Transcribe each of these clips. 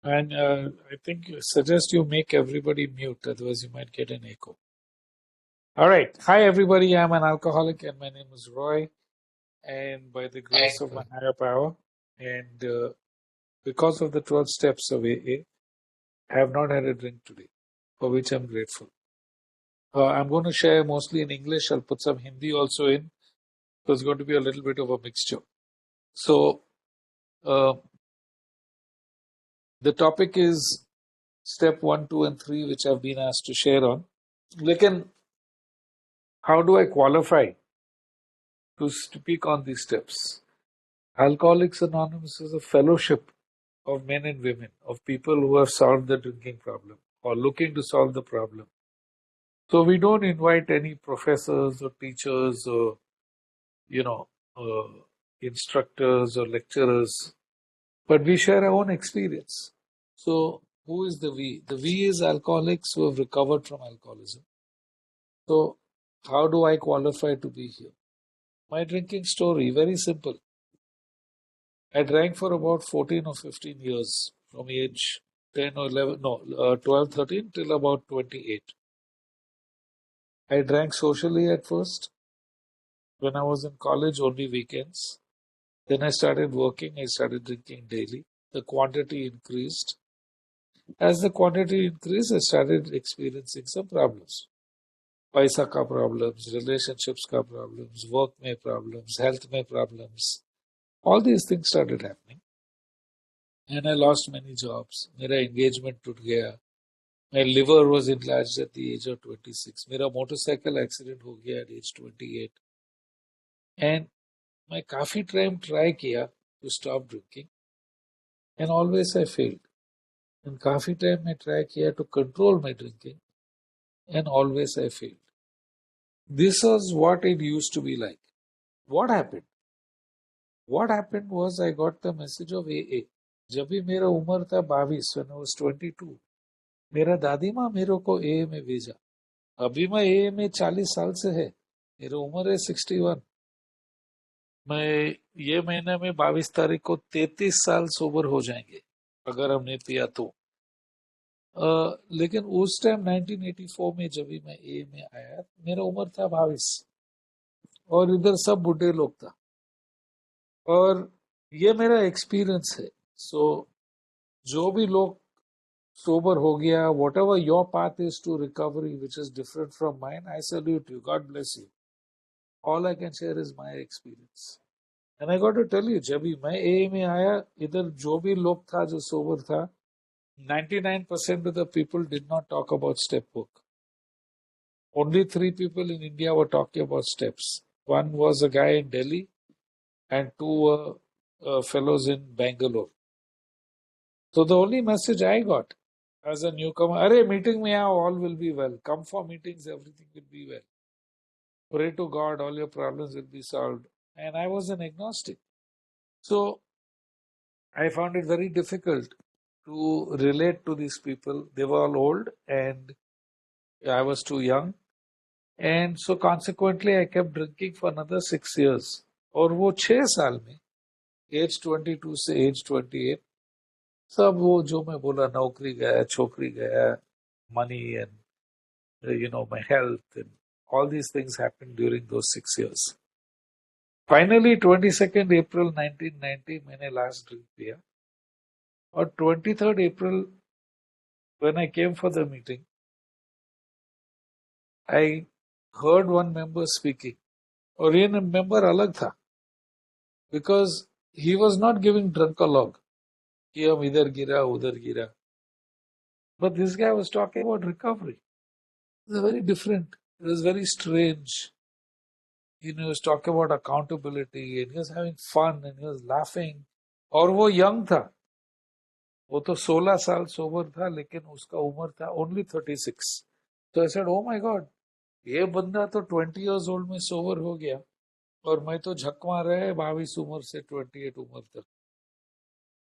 And I think suggest you make everybody mute, otherwise you might get an echo. All right. Hi, everybody. I'm an alcoholic, and my name is Roy. And by the grace of my higher power, and because of the 12 steps of AA, I have not had a drink today, for which I'm grateful. I'm going to share mostly in English. I'll put some Hindi also in. So it's going to be a little bit of a mixture. So uh, the topic is step 1, 2, and 3, which I've been asked to share on. Lekin, how do I qualify to speak on these steps? Alcoholics Anonymous is a fellowship of men and women, of people who have solved the drinking problem or looking to solve the problem. So we don't invite any professors or teachers or, instructors or lecturers, but we share our own experience. So who is the we? The we is alcoholics who have recovered from alcoholism. So how do I qualify to be here? My drinking story, very simple. I drank for about 14 or 15 years, from age 10 or 11, 12, 13 till about 28. I drank socially at first. When I was in college, only weekends. Then I started working, I started drinking daily. The quantity increased. As the quantity increased, I started experiencing some problems. Paisa ka problems, relationships ka problems, work mein problems, health mein problems. All these things started happening. And I lost many jobs. Mera engagement टूट गया. My liver was enlarged at the age of 26. मेरा motorcycle accident हो गया at age 28. And मैं काफी time try किया to stop drinking. And always I failed. And काफी time मैं ट्राई किया to control my drinking. And always I failed. This was what it used to be like. What happened? What happened was I got the message of AA. जब भी मेरा उम्र था 22, when I was 22, मेरा दादी माँ मेरे को AA में भेजा. अभी मैं AA में 40 साल से है. मेरी उम्र है 61. मैं ये महीने में 22 तारीख को 33 साल सोबर हो जाएंगे अगर हमने पिया तो. लेकिन उस टाइम 1984 में जब भी मैं AA में आया, मेरा उम्र था 22 और इधर सब बुढ़े लोग था. और ये मेरा एक्सपीरियंस है. सो जो भी लोग सोबर हो गया, whatever your path is to recovery, which is different from mine, I salute you. God bless you. All I can share is my experience. And I got to tell you, जब भी मैं AA में आया, इधर जो भी लोग था जो सोबर था, 99% of the people did not talk about step work. Only 3 people in India were talking about steps. One was a guy in Delhi, and 2 were fellows in Bangalore. So the only message I got as a newcomer, "Arey, meeting mein aao, all will be well. Come for meetings, everything will be well. Pray to God, all your problems will be solved." And I was an agnostic. So I found it very difficult to relate to these people. They were all old and I was too young. And so consequently, I kept drinking for another 6 years. और वो 6 साल में, age 22 से age 28, सब वो जो मैं बोला, नौकरी गया, छोकरी गया, money and my health and all these things happened during those 6 years. Finally, 22nd April 1990, मैंने last drink पिया. और 23rd April, when I came for the meeting, I heard one member speaking. और ये member अलग था. Because he was not giving drunkalogue. कि हम इधर गिरा, उधर गिरा. But this guy was talking about recovery. It was very different. It was very strange. He was talking about accountability and he was having fun and he was laughing. और वो young था. वो तो 16 साल सोबर था, लेकिन उसका उम्र था only 36. So I said, oh my God, ये बंदा तो 20 years old में सोबर हो गया और मैं तो झक मार रहा है 22 उम्र से 28 उम्र तक.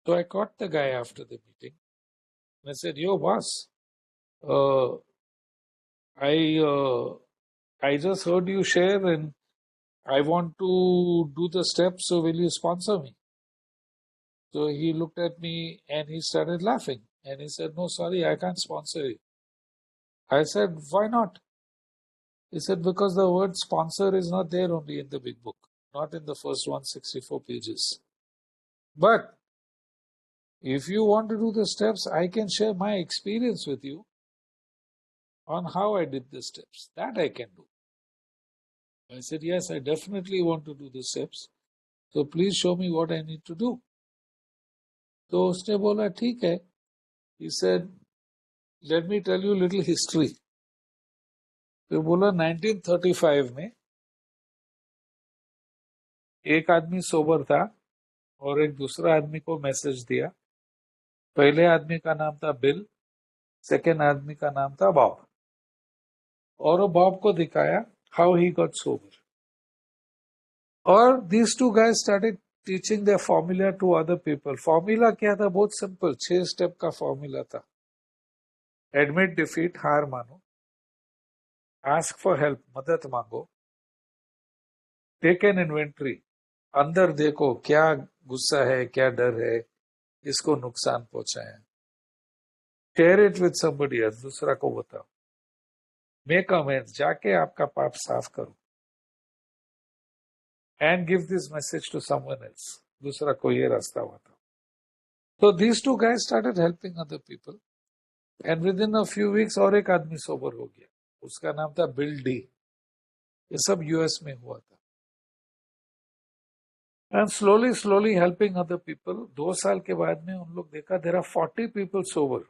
So I caught the guy after the meeting and I said, yo boss, I just heard you share and I want to do the steps, so will you sponsor me? So he looked at me and he started laughing. And he said, "No, sorry, I can't sponsor you." I said, "Why not?" He said, "Because the word sponsor is not there only in the big book, not in the first 164 pages. But if you want to do the steps, I can share my experience with you on how I did the steps. That I can do." I said, "Yes, I definitely want to do the steps. So please show me what I need to do." तो उसने बोला ठीक है. He said, "Let me tell you a little history." फिर बोला 1935 में एक आदमी सोबर था और एक दूसरा आदमी को मैसेज दिया. पहले आदमी का नाम था बिल, सेकेंड आदमी का नाम था बॉब. और वो बॉब को दिखाया हाउ ही गॉट सोबर. और these two guys started teaching their formula to other people. Formula क्या था? बहुत सिंपल, 6 स्टेप का फॉर्मूला था. एडमिट डिफीट, हार मानो. आस्क फॉर हेल्प, मदद मांगो. टेक एन इन्वेंट्री, अंदर देखो क्या गुस्सा है, क्या डर है, इसको नुकसान पहुंचाए. Share it with somebody else, दूसरा को बताओ. मेक अमेंड्स, जाके आपका पाप साफ करो. And give this message to someone else, दूसरा को ये रास्ता बताओ. So these two guys started helping other people, and within a few weeks और एक आदमी सोबर हो गया. उसका नाम था बिल डी. ये सब यूएस में हुआ था. And slowly helping other people. 2 साल के बाद में उन लोग देखा there are 40 people sober.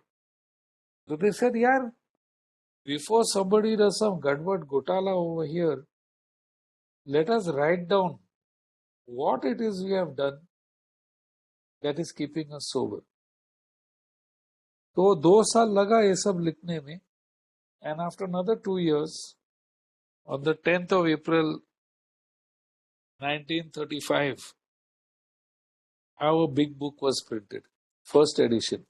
So they said, यार, before somebody does some gadwad gotala over here, let us write down what it is we have done that is keeping us sober. तो 2 साल लगा ये सब लिखने में. And after another 2 years, on the 10th of April 1935, our big book was printed, first edition.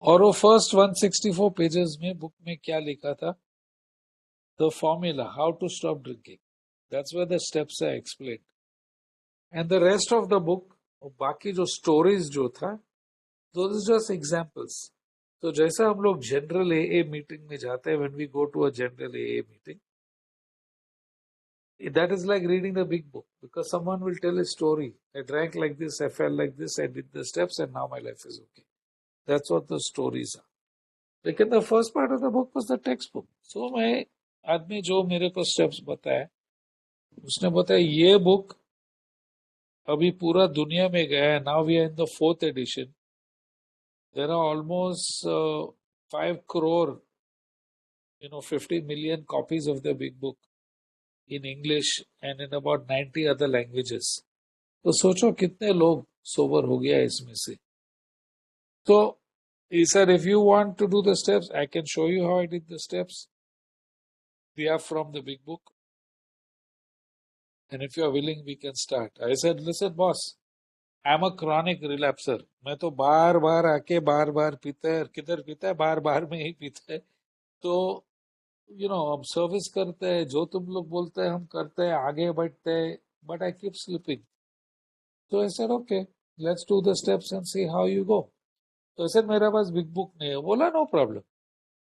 और वो first 164 pages में book में क्या लिखा था? The formula, how to stop drinking. That's where the steps are explained. And the rest of the book, और बाकी जो stories जो था, those are just examples. तो जैसा हम लोग general AA meeting में जाते हैं, when we go to a general AA meeting, that is like reading the big book, because someone will tell a story. I drank like this, I felt like this, I did the steps, and now my life is okay. That's what the stories are. लेकिन the first part of the book was the textbook. So मैं आदमी जो मेरे को steps बताया, उसने बताया ये book अभी पूरा दुनिया में गया है. Now we are in the 4th edition. There are almost 5 crore, 50 million copies of the big book in English and in about 90 other languages. तो सोचो कितने लोग sober हो गया इसमें से. So he said, if you want to do the steps, I can show you how I did the steps. They are from the big book. And if you are willing, we can start. I said, listen, boss, I'm a chronic relapser. मैं तो बार बार आके बार बार पीता है. किधर पीता है? बार बार में ही पीता है. तो हम सर्विस करते हैं, जो तुम लोग बोलते हैं हम करते हैं, आगे बढ़ते हैं, but I keep slipping. So I said, okay, let's do the steps and see how you go. तो I said, मेरे पास बिग बुक नहीं है. बोला, नो प्रॉब्लम,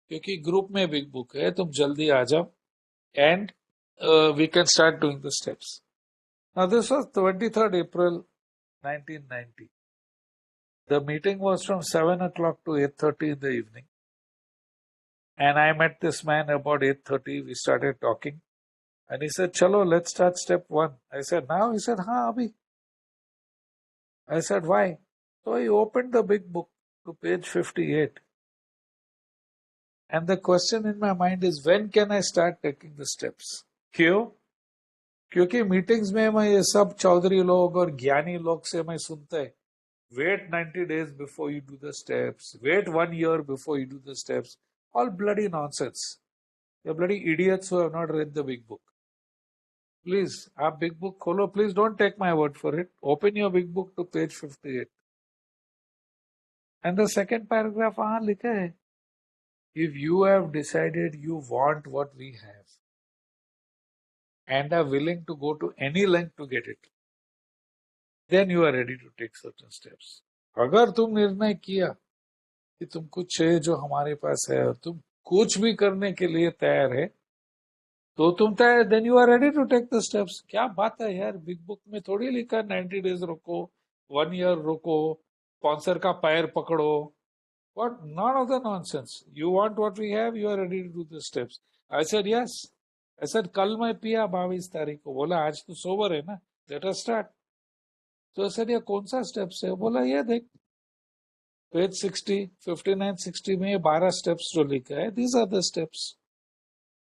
क्योंकि ग्रुप में बिग बुक है, तुम जल्दी आ जाओ and we can start doing the steps. Now this was 23rd April 1990. The meeting was from 7 o'clock to 8:30 in the evening. And I met this man about 8:30. We started talking. And he said, chalo, let's start step 1. I said, now? He said, हाँ अभी. I said, why? So he opened the big book to page 58. And the question in my mind is, when can I start taking the steps? क्यों? क्योंकि meetings में मैं ये सब चौधरी लोग और ज्ञानी लोग से मैं सुनता है, wait 90 days before you do the steps, wait 1 year before you do the steps. All bloody nonsense. You're bloody idiots who have not read the big book. Please, आप big book खोलो. Please don't take my word for it. Open your big book to page 58. And the second paragraph वहाँ लिखा है, if you have decided you want what we have and are willing to go to any length to get it, then you are ready to take certain steps. अगर तुम निर्णय किया कि तुम कुछ है जो हमारे पास है और तुम कुछ भी करने के लिए तैयार है, तो तुम तैयार, then you are ready to take the steps. क्या बात है यार, बिग बुक में थोड़ी लिखा 90 डेज रुको, 1 year रुको, स्पॉन्सर का पैर पकड़ो. What? None of the nonsense. You want what we have, you are ready to do the steps. I said yes. I said कल मैं पिया 22 तारीख को. बोला आज तो सोबर है ना, let us start. तो I said ये कौन सा स्टेप्स है? बोला ये देख पेज 60, 59, 60 में ये 12 स्टेप्स जो लिखा है, these are the steps.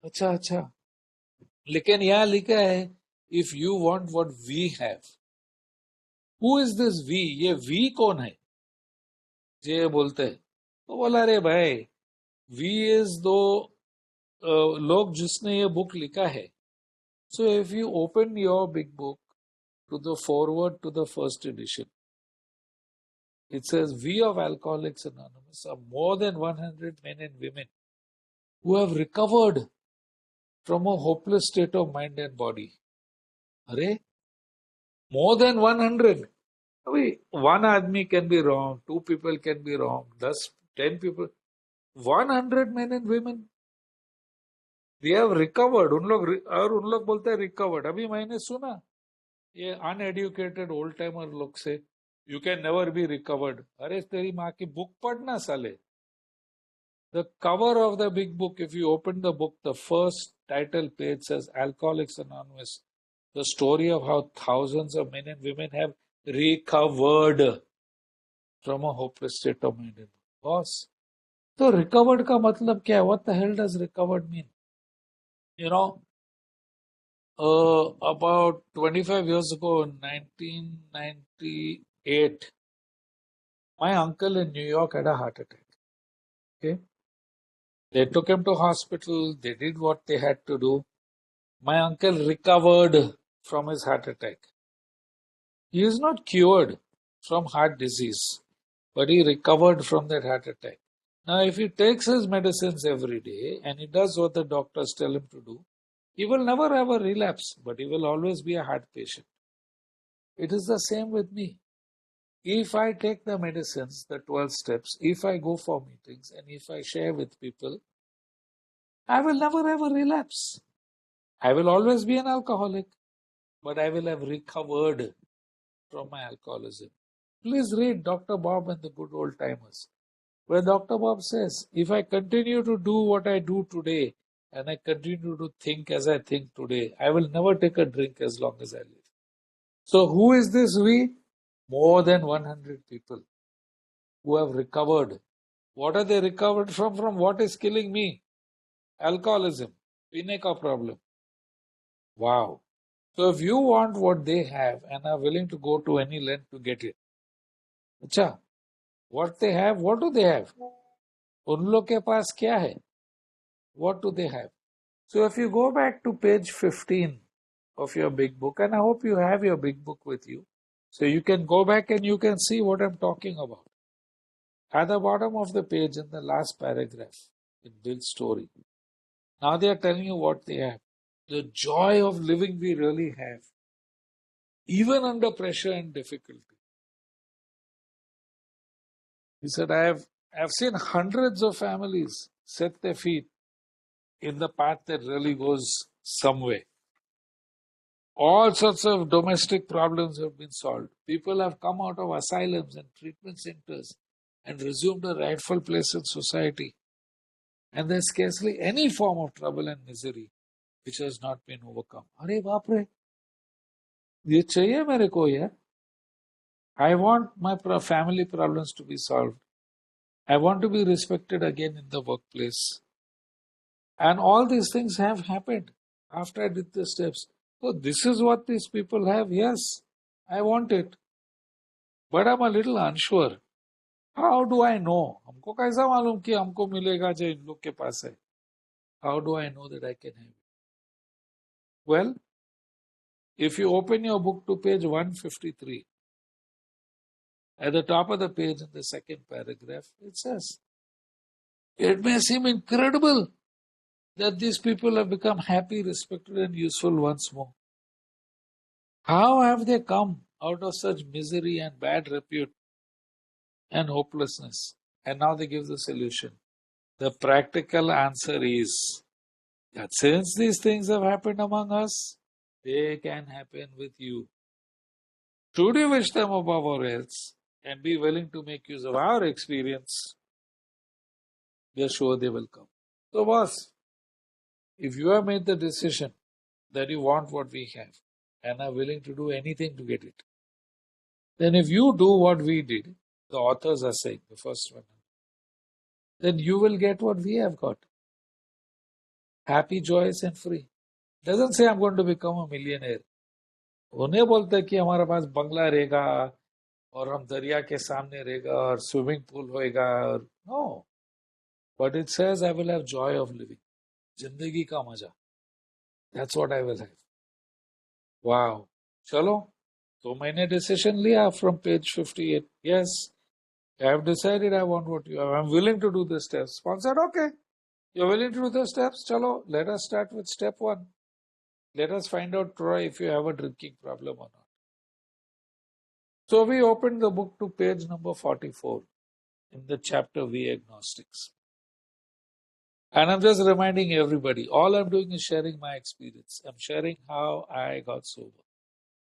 अच्छा अच्छा, लेकिन यहाँ लिखा है if you want what we have. Who is this we? ये we कौन है जे बोलते हैं? तो बोला अरे भाई we is दो लोग जिसने ये बुक लिखा है. So if you open your big book to the forward to the first edition, it says we of Alcoholics Anonymous are more than 100 men and women who have recovered from a hopeless state of mind and body. अरे more than 100. अभी one आदमी can be wrong, 2 people can be wrong, 10 people, 100 men and women. They have recovered. उन लोग बोलते हैं recovered. अभी मैंने सुना ये uneducated old timer लोग से you can never be recovered. अरे तेरी माँ की बुक पढ़ना साले. The cover of the big book, if you open the book, the first title page says Alcoholics Anonymous, the story of how thousands of men and women have recovered from a hopeless state of mind and body. Boss, so recovered का मतलब क्या है? What the hell does recovered mean? You know, about 25 years ago, in 1998, my uncle in New York had a heart attack. Okay, they took him to hospital. They did what they had to do. My uncle recovered from his heart attack. He is not cured from heart disease, but he recovered from that heart attack. Now, if he takes his medicines every day and he does what the doctors tell him to do, he will never have a relapse, but he will always be a heart patient. It is the same with me. If I take the medicines, the 12 steps, if I go for meetings and if I share with people, I will never have a relapse. I will always be an alcoholic, but I will have recovered from my alcoholism. Please read Dr. Bob and the Good Old Timers, where Dr. Bob says, if I continue to do what I do today and I continue to think as I think today, I will never take a drink as long as I live. So who is this we? More than 100 people who have recovered. What are they recovered from? From what is killing me? Alcoholism, पीने का problem. Wow. So if you want what they have and are willing to go to any length to get it, अच्छा, what they have, what do they have? उन लोग के पास क्या है? What do they have? So if you go back to page 15 of your big book, and I hope you have your big book with you, so you can go back and you can see what I'm talking about. At the bottom of the page in the last paragraph, in Bill's story, now they are telling you what they have. The joy of living we really have, even under pressure and difficulty. He said, I've seen hundreds of families set their feet in the path that really goes somewhere. All sorts of domestic problems have been solved. People have come out of asylums and treatment centers and resumed a rightful place in society. And there's scarcely any form of trouble and misery which has not been overcome. अरे बाप रे, ये चाहिए मेरे को यार. I want my family problems to be solved. I want to be respected again in the workplace. And all these things have happened after I did the steps. So this is what these people have. Yes, I want it. But I'm a little unsure. How do I know? हमको कैसा मालूम कि हमको मिलेगा जो इन लोग के पास है? How do I know that I can have it? Well, if you open your book to page 153, at the top of the page in the second paragraph, it says, it may seem incredible that these people have become happy, respected, and useful once more. How have they come out of such misery and bad repute and hopelessness. And now they give the solution. The practical answer is that since these things have happened among us, they can happen with you. Should you wish them above all else and be willing to make use of our experience, we are sure they will come. So, boss, if you have made the decision that you want what we have and are willing to do anything to get it, then if you do what we did, the authors are saying, the first one, then you will get what we have got. Happy, joyous and free. Doesn't say I'm going to become a millionaire. उन्हें बोलते कि हमारे पास बंगला रहेगा और हम दरिया के सामने रहेगा और स्विमिंग पूल होएगा और no, but it says I will have joy of living. जिंदगी का मजा. That's what I will have. Wow. चलो, तो मैंने decision लिया from page 58. Yes, I have decided I want what you have. I'm willing to do the steps. Sponsor, okay. You're willing to do the steps? Chalo, let us start with step 1. Let us find out, Troy, if you have a drinking problem or not. So we opened the book to page number 44 in the chapter We Agnostics. And I'm just reminding everybody, all I'm doing is sharing my experience. I'm sharing how I got sober.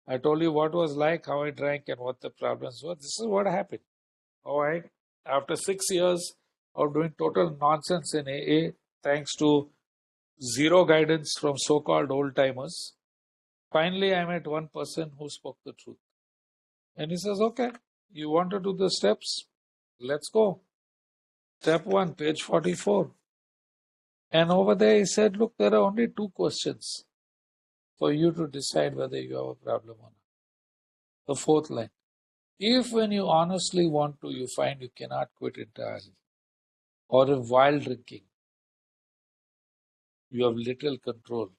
I told you what was like, how I drank and what the problems were. This is what happened. All right. After 6 years of doing total nonsense in AA, thanks to zero guidance from so-called old-timers, finally I met one person who spoke the truth. And he says, okay, you want to do the steps? Let's go. Step 1, page 44. And over there he said, look, there are only 2 questions for you to decide whether you have a problem or not. The 4th line. If when you honestly want to, you find you cannot quit entirely, or if while drinking, you have little control,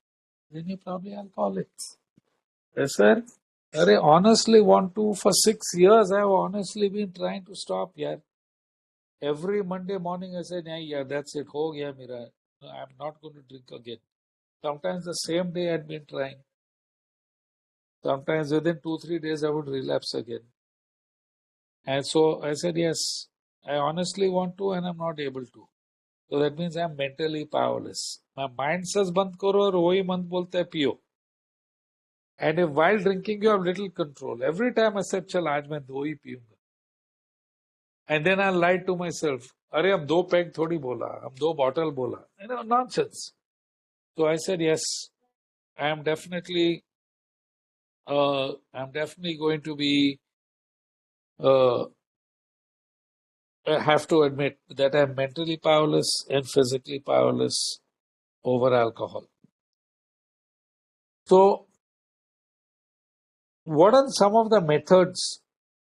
then you're probably alcoholics. Yes, sir. I honestly want to, for 6 years, I have honestly been trying to stop. Yeah. Every Monday morning I said, yeah, that's it. Ho gaya mera. No, I'm not going to drink again. Sometimes the same day I'd been trying. Sometimes within 2-3 days I would relapse again. And so I said, yes, I honestly want to and I'm not able to. So that means I'm mentally powerless. My mind says band karo aur wohi man bolte hai piyo. And if while drinking you have little control, every time I said, chal aaj main 2 hi piyunga. And then I lied to myself. Arey hum 2 peg thodi bola, hum 2 bottle bola. Nonsense. So I said, yes, I'm definitely going to be, I have to admit that I'm mentally powerless and physically powerless over alcohol. So, what are some of the methods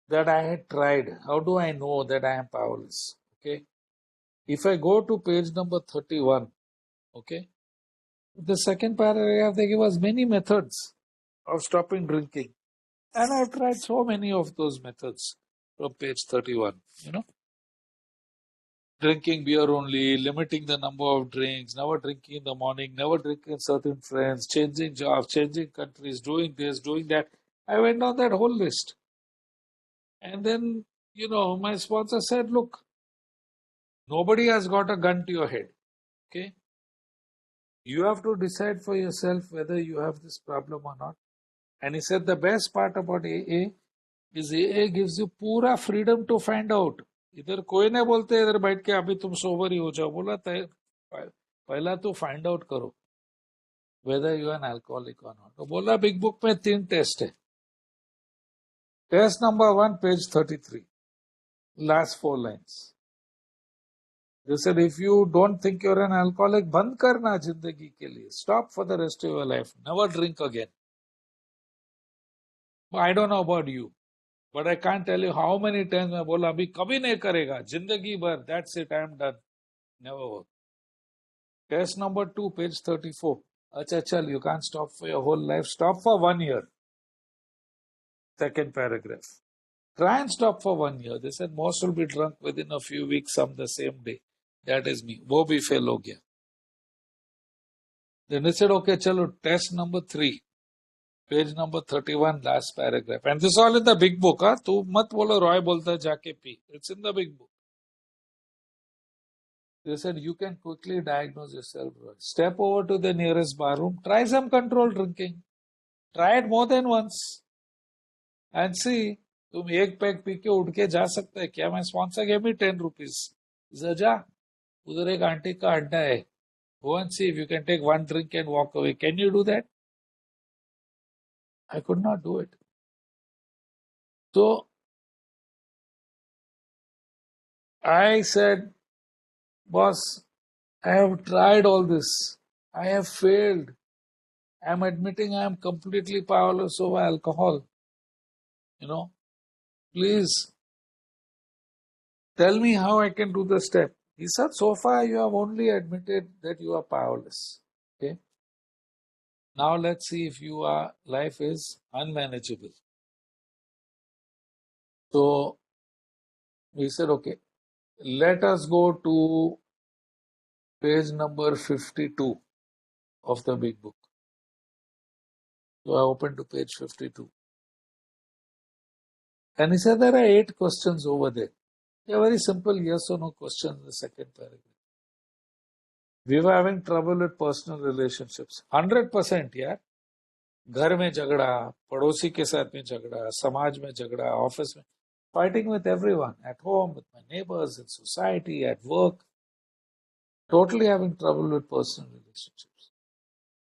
that I had tried? How do I know that I am powerless? Okay. If I go to page number 31, okay, the second paragraph, they give us many methods of stopping drinking. And I've tried so many of those methods from page 31, Drinking beer only, limiting the number of drinks, never drinking in the morning, never drinking with certain friends, changing jobs, changing countries, doing this, doing that. I went on that whole list. And then, my sponsor said, look, nobody has got a gun to your head. Okay? You have to decide for yourself whether you have this problem or not. And he said the best part about AA is AA gives you pura freedom to find out. इधर कोई नहीं बोलते इधर बैठ के अभी तुम sober ही हो जाओ बोला पहला तो फाइंड आउट करो whether you are an alcoholic or not. तो बोला बिग बुक में 3 टेस्ट है. Test number 1 page 33 last 4 lines. They said if you don't think you're an alcoholic, बंद करना जिंदगी के लिए. Stop for the rest of your life. Never drink again. I don't know about you, but I can't tell you how many times मैं बोला अभी कभी नहीं करेगा जिंदगी भर. That's it, I'm done. Never work. Test number 2, page 34. Acha chal, you can't stop for your whole life. Stop for 1 year. Second paragraph. Try and stop for 1 year. They said most will be drunk within a few weeks, some the same day. That is me. वो भी fail हो गया. Then they said, okay, chalo, test number 3. Page number 31, last paragraph. And this is all in the big book. Huh? Tu mat bolo Roy bolta jaake pee. It's in the big book. They said you can quickly diagnose yourself, Roy. Step over to the nearest bar room. Try some controlled drinking. Try it more than once. And see, तुम एक pack P के उठ के जा सकते है क्या? My sponsor gave me 10 rupees. जा उधर एक आंटी का अड्डा है. Go and see if you can take one drink and walk away. Can you do that? I could not do it. So I said, boss, I have tried all this. I have failed. I am admitting I am completely powerless over alcohol. Please tell me how I can do the step. He said, so far you have only admitted that you are powerless. Okay. Now let's see if your life is unmanageable. So we said, okay, let us go to page number 52 of the big book. So I opened to page 52. And he said there are 8 questions over there. They are very simple yes or no questions in the second paragraph. We were having trouble with personal relationships. 100%, yeah. घर में झगड़ा, पड़ोसी के साथ में झगड़ा, समाज में झगड़ा, ऑफिस में, fighting with everyone, at home, with my neighbors, in society, at work. Totally having trouble with personal relationships.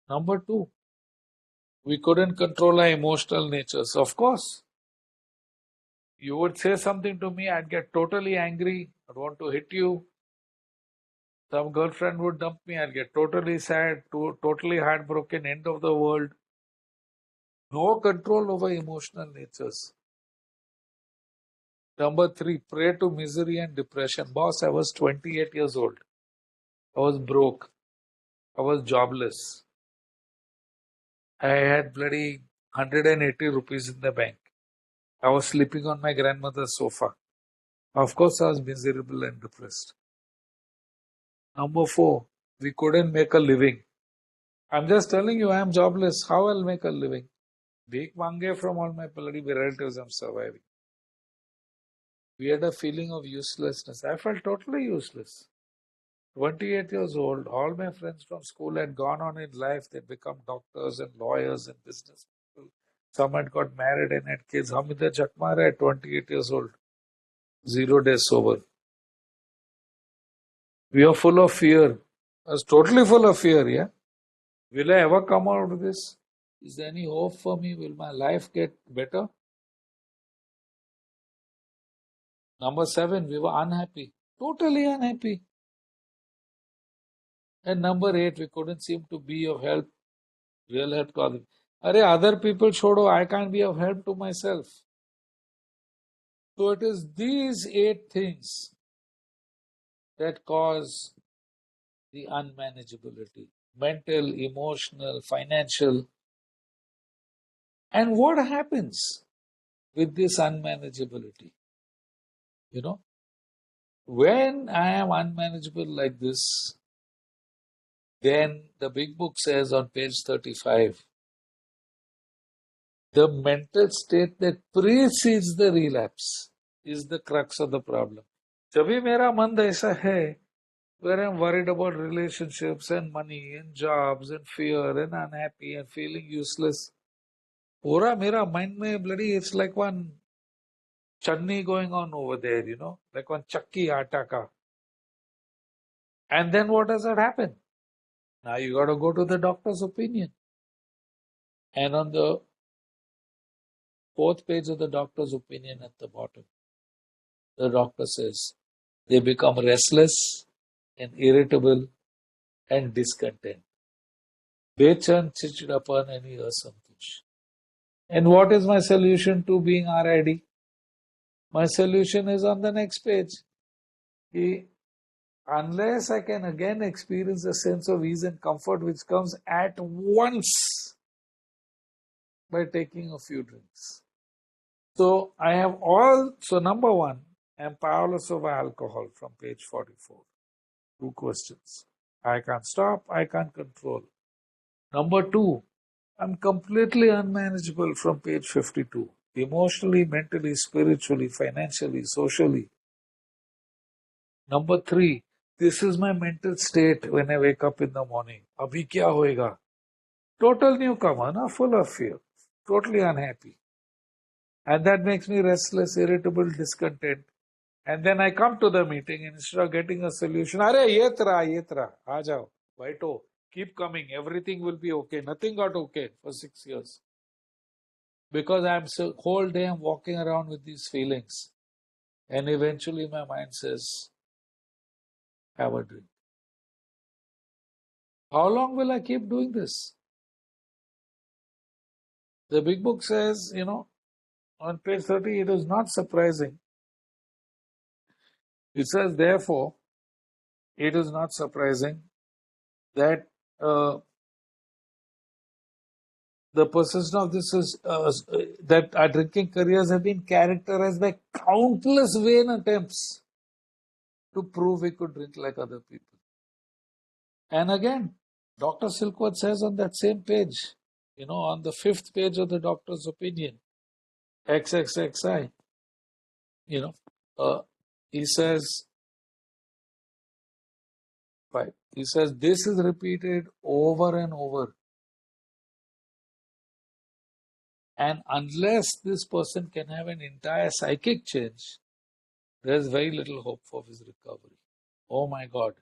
Number 2, we couldn't control our emotional natures. Of course, you would say something to me, I'd get totally angry, I'd want to hit you. Some girlfriend would dump me, I'd get totally sad, totally heartbroken, end of the world. No control over emotional natures. Number 3, prey to misery and depression. Boss, I was 28 years old. I was broke. I was jobless. I had bloody 180 rupees in the bank. I was sleeping on my grandmother's sofa. Of course, I was miserable and depressed. Number 4, we couldn't make a living. I'm just telling you, I am jobless. How I'll make a living? Bhik mange from all my bloody relatives, I'm surviving. We had a feeling of uselessness. I felt totally useless. 28 years old, all my friends from school had gone on in life. They'd become doctors and lawyers and business people. Some had got married and had kids. Hum idhar chakmara at 28 years old. 0 days sober. We are full of fear. I was totally full of fear, yeah? Will I ever come out of this? Is there any hope for me? Will my life get better? Number 7, we were unhappy. Totally unhappy. And number 8, we couldn't seem to be of help, real help to others. Other people chodo, I can't be of help to myself. So it is these 8 things that cause the unmanageability. Mental, emotional, financial. And what happens with this unmanageability? When I am unmanageable like this, then the big book says on page 35, the mental state that precedes the relapse is the crux of the problem. जब मेरा मन ऐसा है, where I'm worried about relationships and money and jobs and fear and unhappy and feeling useless, पूरा मेरा mind में bloody, it's like one chutney going on over there, like one chakki atta ka. And then what does that happen? Now you got to go to the doctor's opinion. And on the 4th page of the doctor's opinion at the bottom, the doctor says they become restless and irritable and discontent. Bechan, chichidapan, and asantosh. And what is my solution to being RID? My solution is on the next page. Unless I can again experience a sense of ease and comfort which comes at once by taking a few drinks. So number 1, I am powerless over alcohol from page 44. 2 questions. I can't stop, I can't control. Number 2, I'm completely unmanageable from page 52. Emotionally, mentally, spiritually, financially, socially. Number 3, this is my mental state when I wake up in the morning. Abhi kya hoega? Total newcomer, na? Full of fear. Totally unhappy. And that makes me restless, irritable, discontent. And then I come to the meeting and instead of getting a solution, Are, ye tra, aa jao, baito, keep coming, everything will be okay. Nothing got okay for 6 years. Because I'm so whole day I'm walking around with these feelings. And eventually my mind says, have a drink. How long will I keep doing this? The big book says, on page 30, it is not surprising. It says, therefore, it is not surprising that the persistence of this is that our drinking careers have been characterized by countless vain attempts to prove we could drink like other people. And again, Dr. Silkworth says on that same page, on the 5th page of the doctor's opinion, XXXI, he says, he says, this is repeated over and over. And unless this person can have an entire psychic change, there's very little hope for his recovery. Oh my God.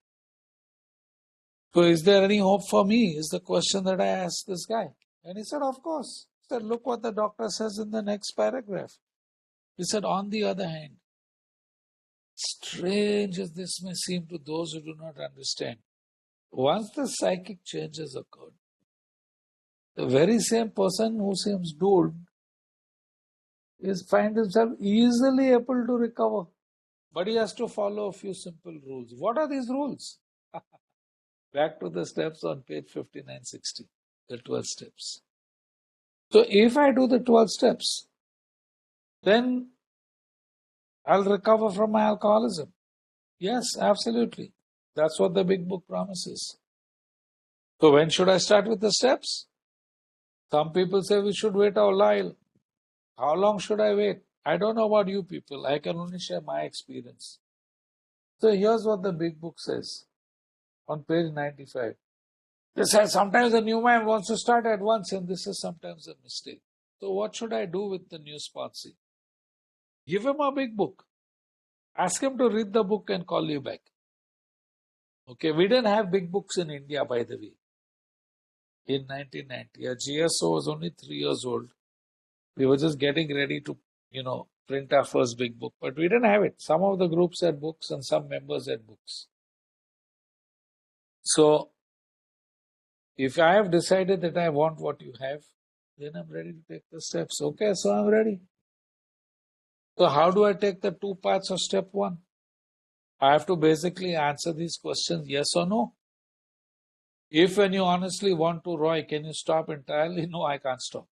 So is there any hope for me? Is the question that I asked this guy. And he said, of course. He said, look what the doctor says in the next paragraph. He said, on the other hand, strange as this may seem to those who do not understand, once the psychic change has occurred, the very same person who seems doomed finds himself easily able to recover. But he has to follow a few simple rules. What are these rules? Back to the steps on page 5960, the 12 steps. So if I do the 12 steps, then I'll recover from my alcoholism. Yes, absolutely. That's what the big book promises. So when should I start with the steps? Some people say we should wait a while. How long should I wait? I don't know about you people. I can only share my experience. So here's what the big book says on page 95. They said sometimes the new man wants to start at once, and this is sometimes a mistake. So what should I do with the new sponsee? Give him a big book. Ask him to read the book and call you back. Okay, we didn't have big books in India, by the way. In 1990, our GSO was only 3 years old. We were just getting ready to, print our first big book, but we didn't have it. Some of the groups had books and some members had books. So, if I have decided that I want what you have, then I'm ready to take the steps. Okay, so I'm ready. So, how do I take the 2 parts of step 1? I have to basically answer these questions yes or no. If when you honestly want to, Roy, can you stop entirely? No, I can't stop.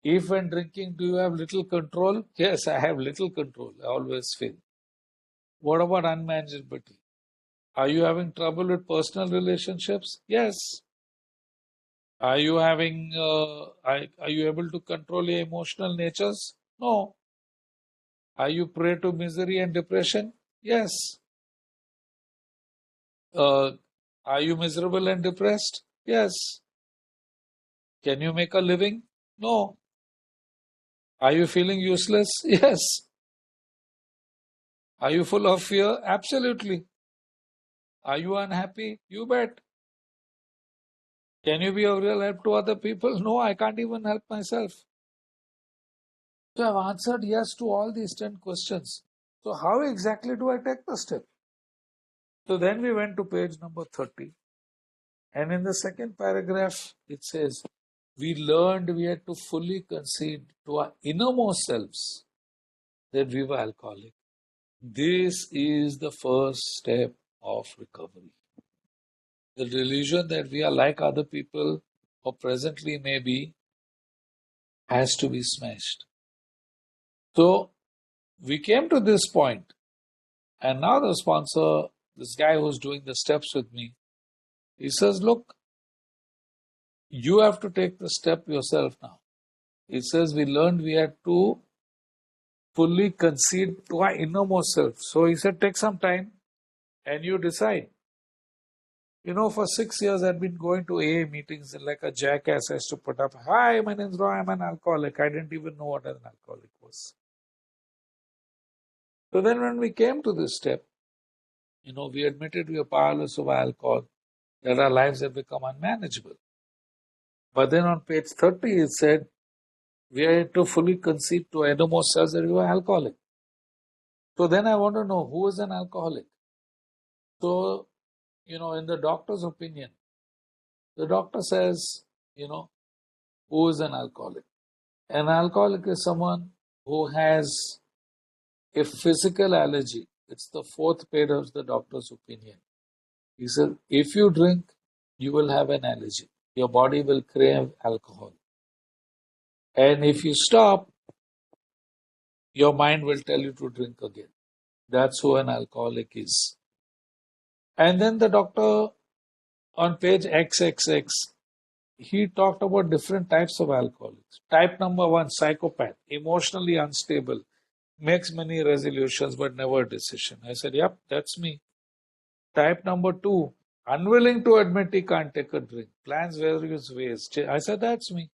If when drinking, do you have little control? Yes, I have little control. I always fail. What about unmanageability? Are you having trouble with personal relationships? Yes. Are you having? Are you able to control your emotional natures? No. Are you prey to misery and depression? Yes. Are you miserable and depressed? Yes. Can you make a living? No. Are you feeling useless? Yes. Are you full of fear? Absolutely. Are you unhappy? You bet. Can you be of real help to other people? No, I can't even help myself. So I've answered yes to all these 10 questions. So how exactly do I take the step? So then we went to page number 30. And in the second paragraph, it says, we learned we had to fully concede to our innermost selves that we were alcoholic. This is the first step of recovery. The delusion that we are like other people, or presently may be, has to be smashed. So we came to this point, and now the sponsor, this guy who's doing the steps with me, he says, look, You have to take the step yourself now. It says we learned we had to fully concede to our innermost self. So he said, take some time and you decide. For 6 years I'd been going to AA meetings and like a jackass I used to put up, hi, my name's Roy, I'm an alcoholic. I didn't even know what an alcoholic was. So then when we came to this step, we admitted we are powerless over alcohol, that our lives have become unmanageable. But then on page 30 it said, we are to fully concede to innermost selves that we were alcoholic. So then I want to know who is an alcoholic. So, in the doctor's opinion, the doctor says, who is an alcoholic? An alcoholic is someone who has a physical allergy. It's the fourth page of the doctor's opinion. He said, if you drink, you will have an allergy. Your body will crave alcohol. And if you stop, your mind will tell you to drink again. That's who an alcoholic is. And then the doctor on page XXX, he talked about different types of alcoholics. Type number 1, psychopath, emotionally unstable, makes many resolutions but never a decision. I said, yep, that's me. Type number 2, unwilling to admit he can't take a drink, plans various ways. I said, that's me.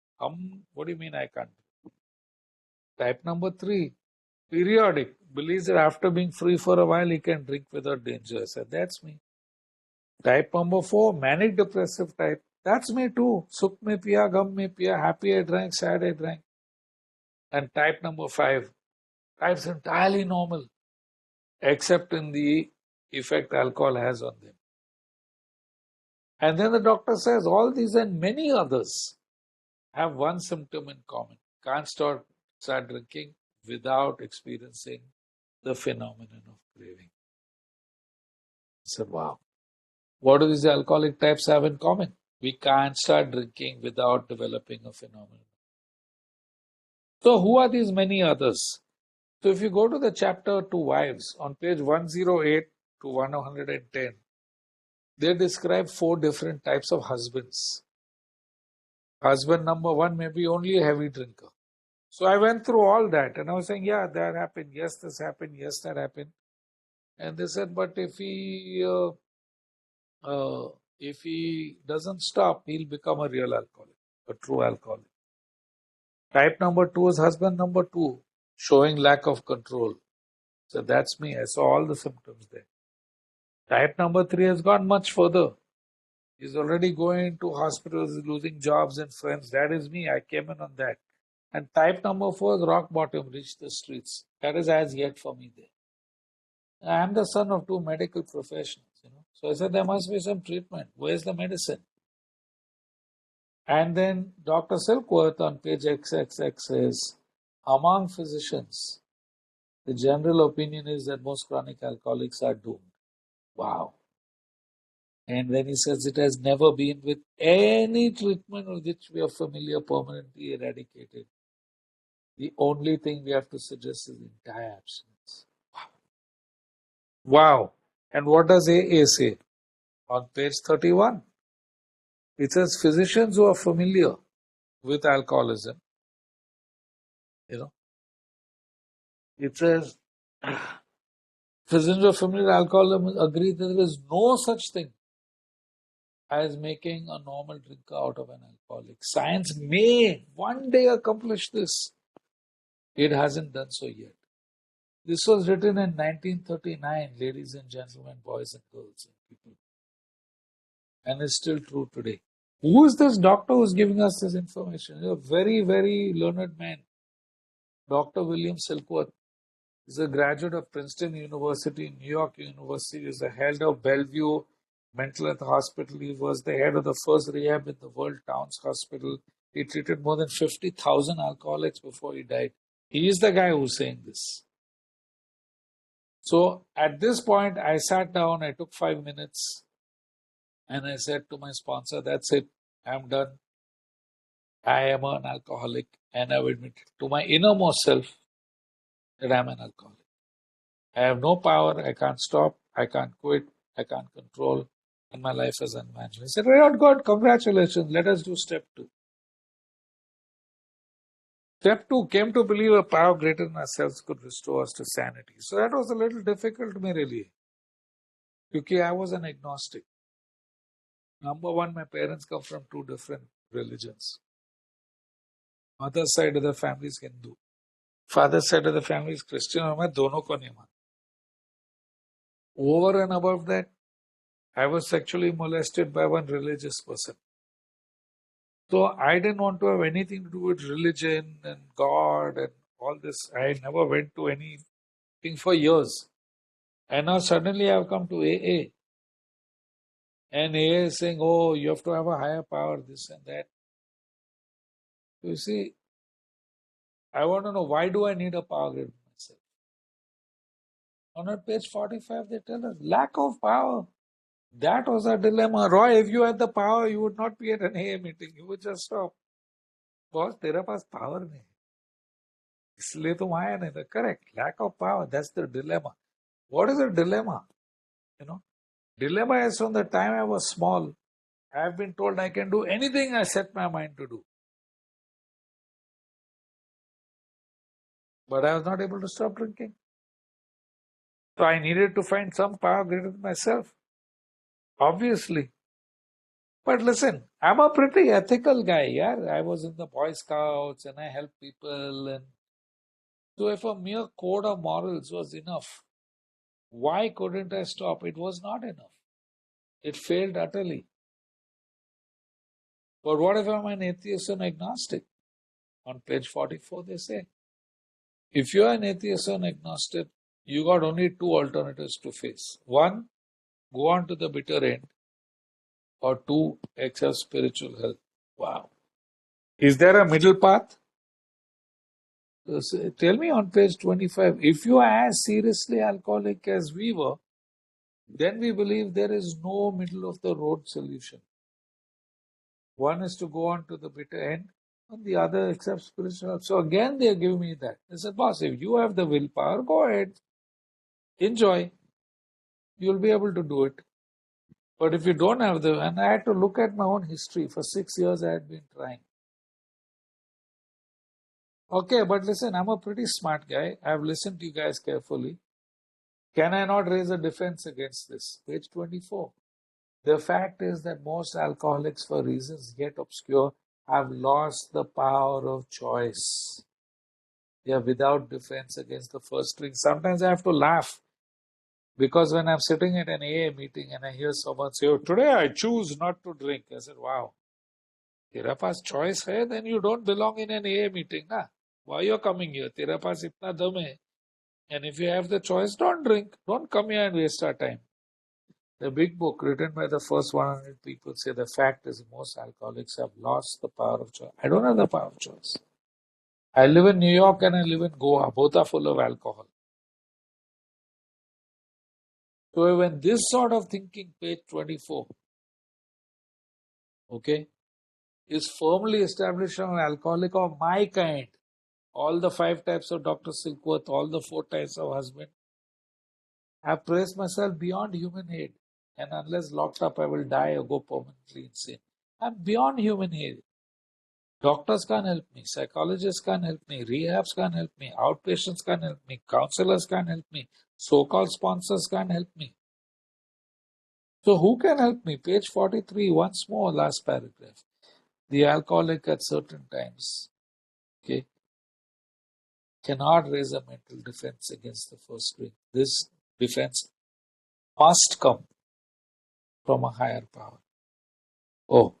What do you mean I can't? Type number 3, periodic, believes that after being free for a while he can drink without danger. I said, that's me. Type number 4, manic depressive type. That's me too. Sukh mein piya, gum mein piya, happy I drank, sad I drank. And type number 5, type's entirely normal, except in the effect alcohol has on them. And then the doctor says all these and many others have one symptom in common. Can't start drinking without experiencing the phenomenon of craving. I said, wow. What do these alcoholic types have in common? We can't start drinking without developing a phenomenon. So who are these many others? So if you go to the chapter 2 Wives on page 108 to 110, they describe 4 different types of husbands. Husband number 1 may be only a heavy drinker. So I went through all that and I was saying, yeah, that happened. Yes, this happened. Yes, that happened. And they said, but if he doesn't stop, he'll become a real alcoholic, a true alcoholic. Type number 2 is husband number 2, showing lack of control. So that's me. I saw all the symptoms there. Type number 3 has gone much further. He's already going to hospitals, losing jobs and friends. That is me. I came in on that. And type number 4 is rock bottom, reach the streets. That is as yet for me there. I am the son of 2 medical professionals, So I said there must be some treatment. Where's the medicine? And then Dr. Silkworth on page XXX says, among physicians, the general opinion is that most chronic alcoholics are doomed. Wow. And then he says it has never been with any treatment with which we are familiar permanently eradicated. The only thing we have to suggest is entire abstinence. Wow. And what does AA say? On page 31, it says physicians who are familiar with alcoholism, it says physicians who are familiar with alcoholism agree that there is no such thing as making a normal drinker out of an alcoholic. Science may one day accomplish this. It hasn't done so yet. This was written in 1939, ladies and gentlemen, boys and girls and people. And is still true today. Who is this doctor who's giving us this information? He's a very, very learned man. Dr. William Silkworth is a graduate of Princeton University, New York University. He is the head of Bellevue Mental Health Hospital. He was the head of the first rehab in the world, Towns Hospital. He treated more than 50,000 alcoholics before he died. He is the guy who's saying this. So at this point, I sat down, I took 5 minutes, and I said to my sponsor, that's it, I'm done. I am an alcoholic, and I've admitted to my innermost self that I'm an alcoholic. I have no power, I can't stop, I can't quit, I can't control. in my life as an evangelist. He said, "Right, God, congratulations. Let us do step 2. Step 2, came to believe a power greater than ourselves could restore us to sanity." So that was a little difficult to me, really. Because I was an agnostic. Number one, my parents come from 2 different religions. Mother's side of the family is Hindu. Father's side of the family is Christian. और मैं दोनों को नहीं मानता. Over and above that, I was sexually molested by one religious person. So I didn't want to have anything to do with religion and God and all this. I never went to anything for years. And now suddenly I've come to AA. And AA is saying, oh, you have to have a higher power, this and that. You see, I want to know, why do I need a power grid myself? On page 45, they tell us, lack of power. That was a dilemma. Roy, if you had the power, you would not be at an AA meeting. You would just stop. Boss, तेरे पास power नहीं. इसलिए तुम आया नहीं था. Correct. Lack of power. That's the dilemma. What is a dilemma? Dilemma is from the time I was small. I have been told I can do anything I set my mind to do. But I was not able to stop drinking. So I needed to find some power greater than myself. Obviously. But listen, I'm a pretty ethical guy, yeah. I was in the Boy Scouts and I helped people. And so if a mere code of morals was enough, why couldn't I stop? It was not enough. It failed utterly. But what if I'm an atheist and agnostic? On page 44, they say, if you're an atheist and agnostic, you got only 2 alternatives to face. 1, go on to the bitter end. Or 2, accept spiritual help. Wow. Is there a middle path? Tell me on page 25, if you are as seriously alcoholic as we were, then we believe there is no middle of the road solution. One is to go on to the bitter end, and the other accept spiritual help. So again, they give me that. They said, boss, if you have the willpower, go ahead. Enjoy. You'll be able to do it. But if you don't have and I had to look at my own history. For 6 years, I had been trying. Okay, but listen, I'm a pretty smart guy. I've listened to you guys carefully. Can I not raise a defense against this? Page 24. The fact is that most alcoholics, for reasons yet obscure, have lost the power of choice. They are without defense against the first drink. Sometimes I have to laugh because when I'm sitting at an AA meeting and I hear someone say, oh, today I choose not to drink. I said, wow, तेरा पास choice hai, then you don't belong in an AA meeting. Na? Why you're coming here? तेरा पास इतना दम hai. And if you have the choice, don't drink. Don't come here and waste our time. The big book written by the first 100 people say the fact is most alcoholics have lost the power of choice. I don't have the power of choice. I live in New York and I live in Goa. Both are full of alcohol. So when this sort of thinking, page 24, okay, is firmly established on an alcoholic of my kind, all the 5 types of Dr. Silkworth, all the 4 types of husband, I've placed myself beyond human aid. And unless locked up, I will die or go permanently insane. I'm beyond human aid. Doctors can't help me. Psychologists can't help me. Rehabs can't help me. Outpatients can't help me. Counselors can't help me. So-called sponsors can't help me. So who can help me? Page 43, once more, last paragraph. The alcoholic at certain times, okay, cannot raise a mental defense against the first drink. This defense must come from a higher power. Oh,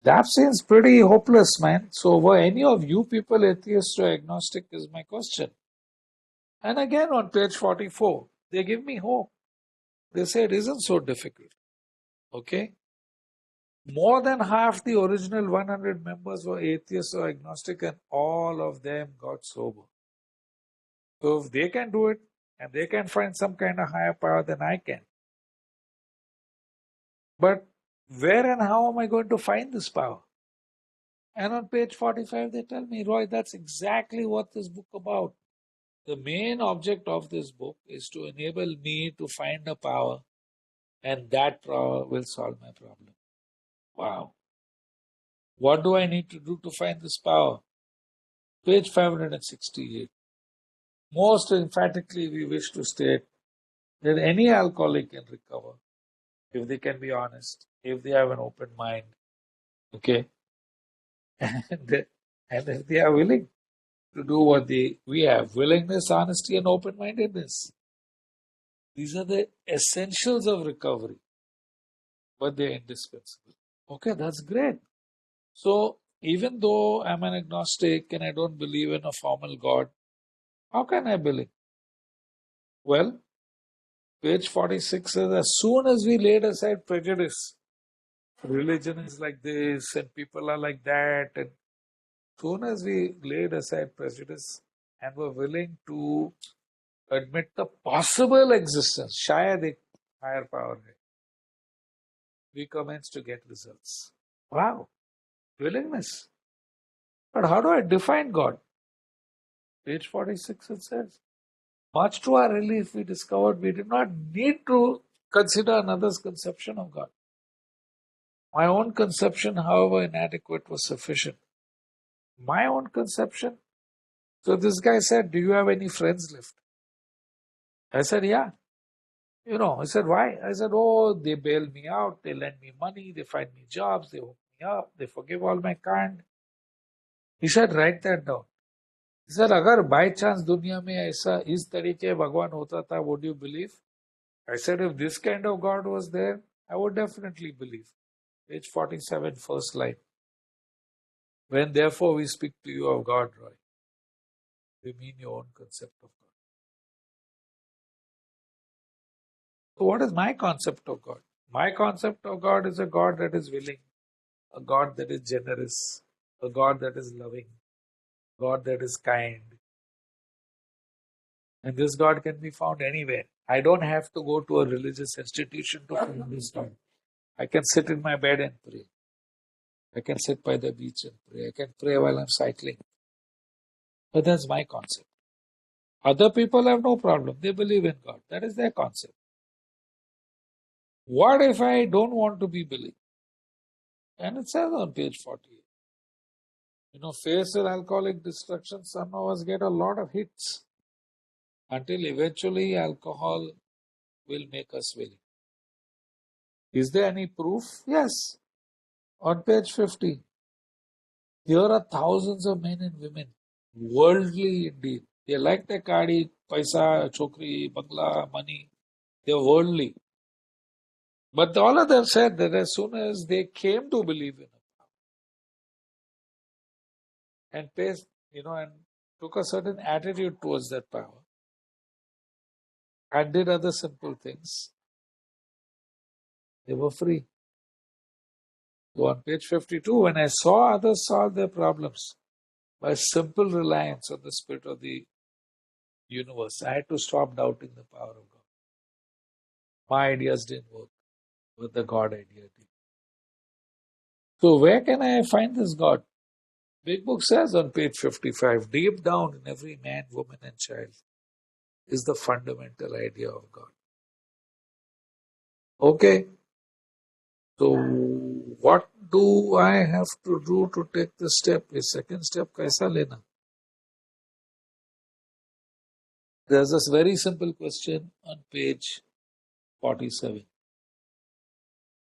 that seems pretty hopeless, man. So were any of you people atheist or agnostic is my question. And again on page 44, they give me hope. They say it isn't so difficult. Okay? More than half the original 100 members were atheists or agnostic and all of them got sober. So if they can do it and they can find some kind of higher power, then I can. But where and how am I going to find this power? And on page 45, they tell me, Roy, that's exactly what this book about. The main object of this book is to enable me to find a power and that power will solve my problem. Wow. What do I need to do to find this power? Page 568. Most emphatically, we wish to state that any alcoholic can recover if they can be honest, if they have an open mind, okay, and, and if they are willing to do what we have willingness, honesty, and open mindedness. These are the essentials of recovery, but they're indispensable. Okay, that's great. So, even though I'm an agnostic and I don't believe in a formal God, how can I believe? Well, page 46 says, as soon as we laid aside prejudice, religion is like this and people are like that, and soon as we laid aside prejudice and were willing to admit the possible existence, shayad ek higher power hai, we commence to get results. Wow, willingness. But how do I define God? Page 46 it says, much to our relief, we discovered we did not need to consider another's conception of God. My own conception, however inadequate, was sufficient. My own conception. So this guy said, do you have any friends left? I said, yeah. He said, why? I said, oh, they bail me out, they lend me money, they find me jobs, they hook me up, they forgive all my kind. He said, write that down. He said, अगर by chance दुनिया में ऐसा इस तरीके भगवान होता था, would you believe? I said, if this kind of God was there, I would definitely believe. Page 47, first line. When therefore we speak to you of God, Roy, we mean your own concept of God. So what is my concept of God? My concept of God is a God that is willing, a God that is generous, a God that is loving, a God that is kind. And this God can be found anywhere. I don't have to go to a religious institution to find this God. I can sit in my bed and pray. I can sit by the beach and pray. I can pray while I'm cycling. But that's my concept. Other people have no problem. They believe in God. That is their concept. What if I don't want to be believed? And it says on page 48. Faced with alcoholic destruction, some of us get a lot of hits until eventually alcohol will make us willing. Is there any proof? Yes. On page 50, here are thousands of men and women, worldly indeed. They like the kadi, paisa, chokri, bangla, money. They're worldly. But all of them said that as soon as they came to believe in it and took a certain attitude towards that power and did other simple things, they were free. So on page 52, when I saw others solve their problems by simple reliance on the spirit of the universe, I had to stop doubting the power of God. My ideas didn't work, but the God idea did. So where can I find this God? Big Book says on page 55, deep down in every man, woman and child is the fundamental idea of God. Okay, so what do I have to do to take the step? A second step, kaisa lena? There's this very simple question on page 47. It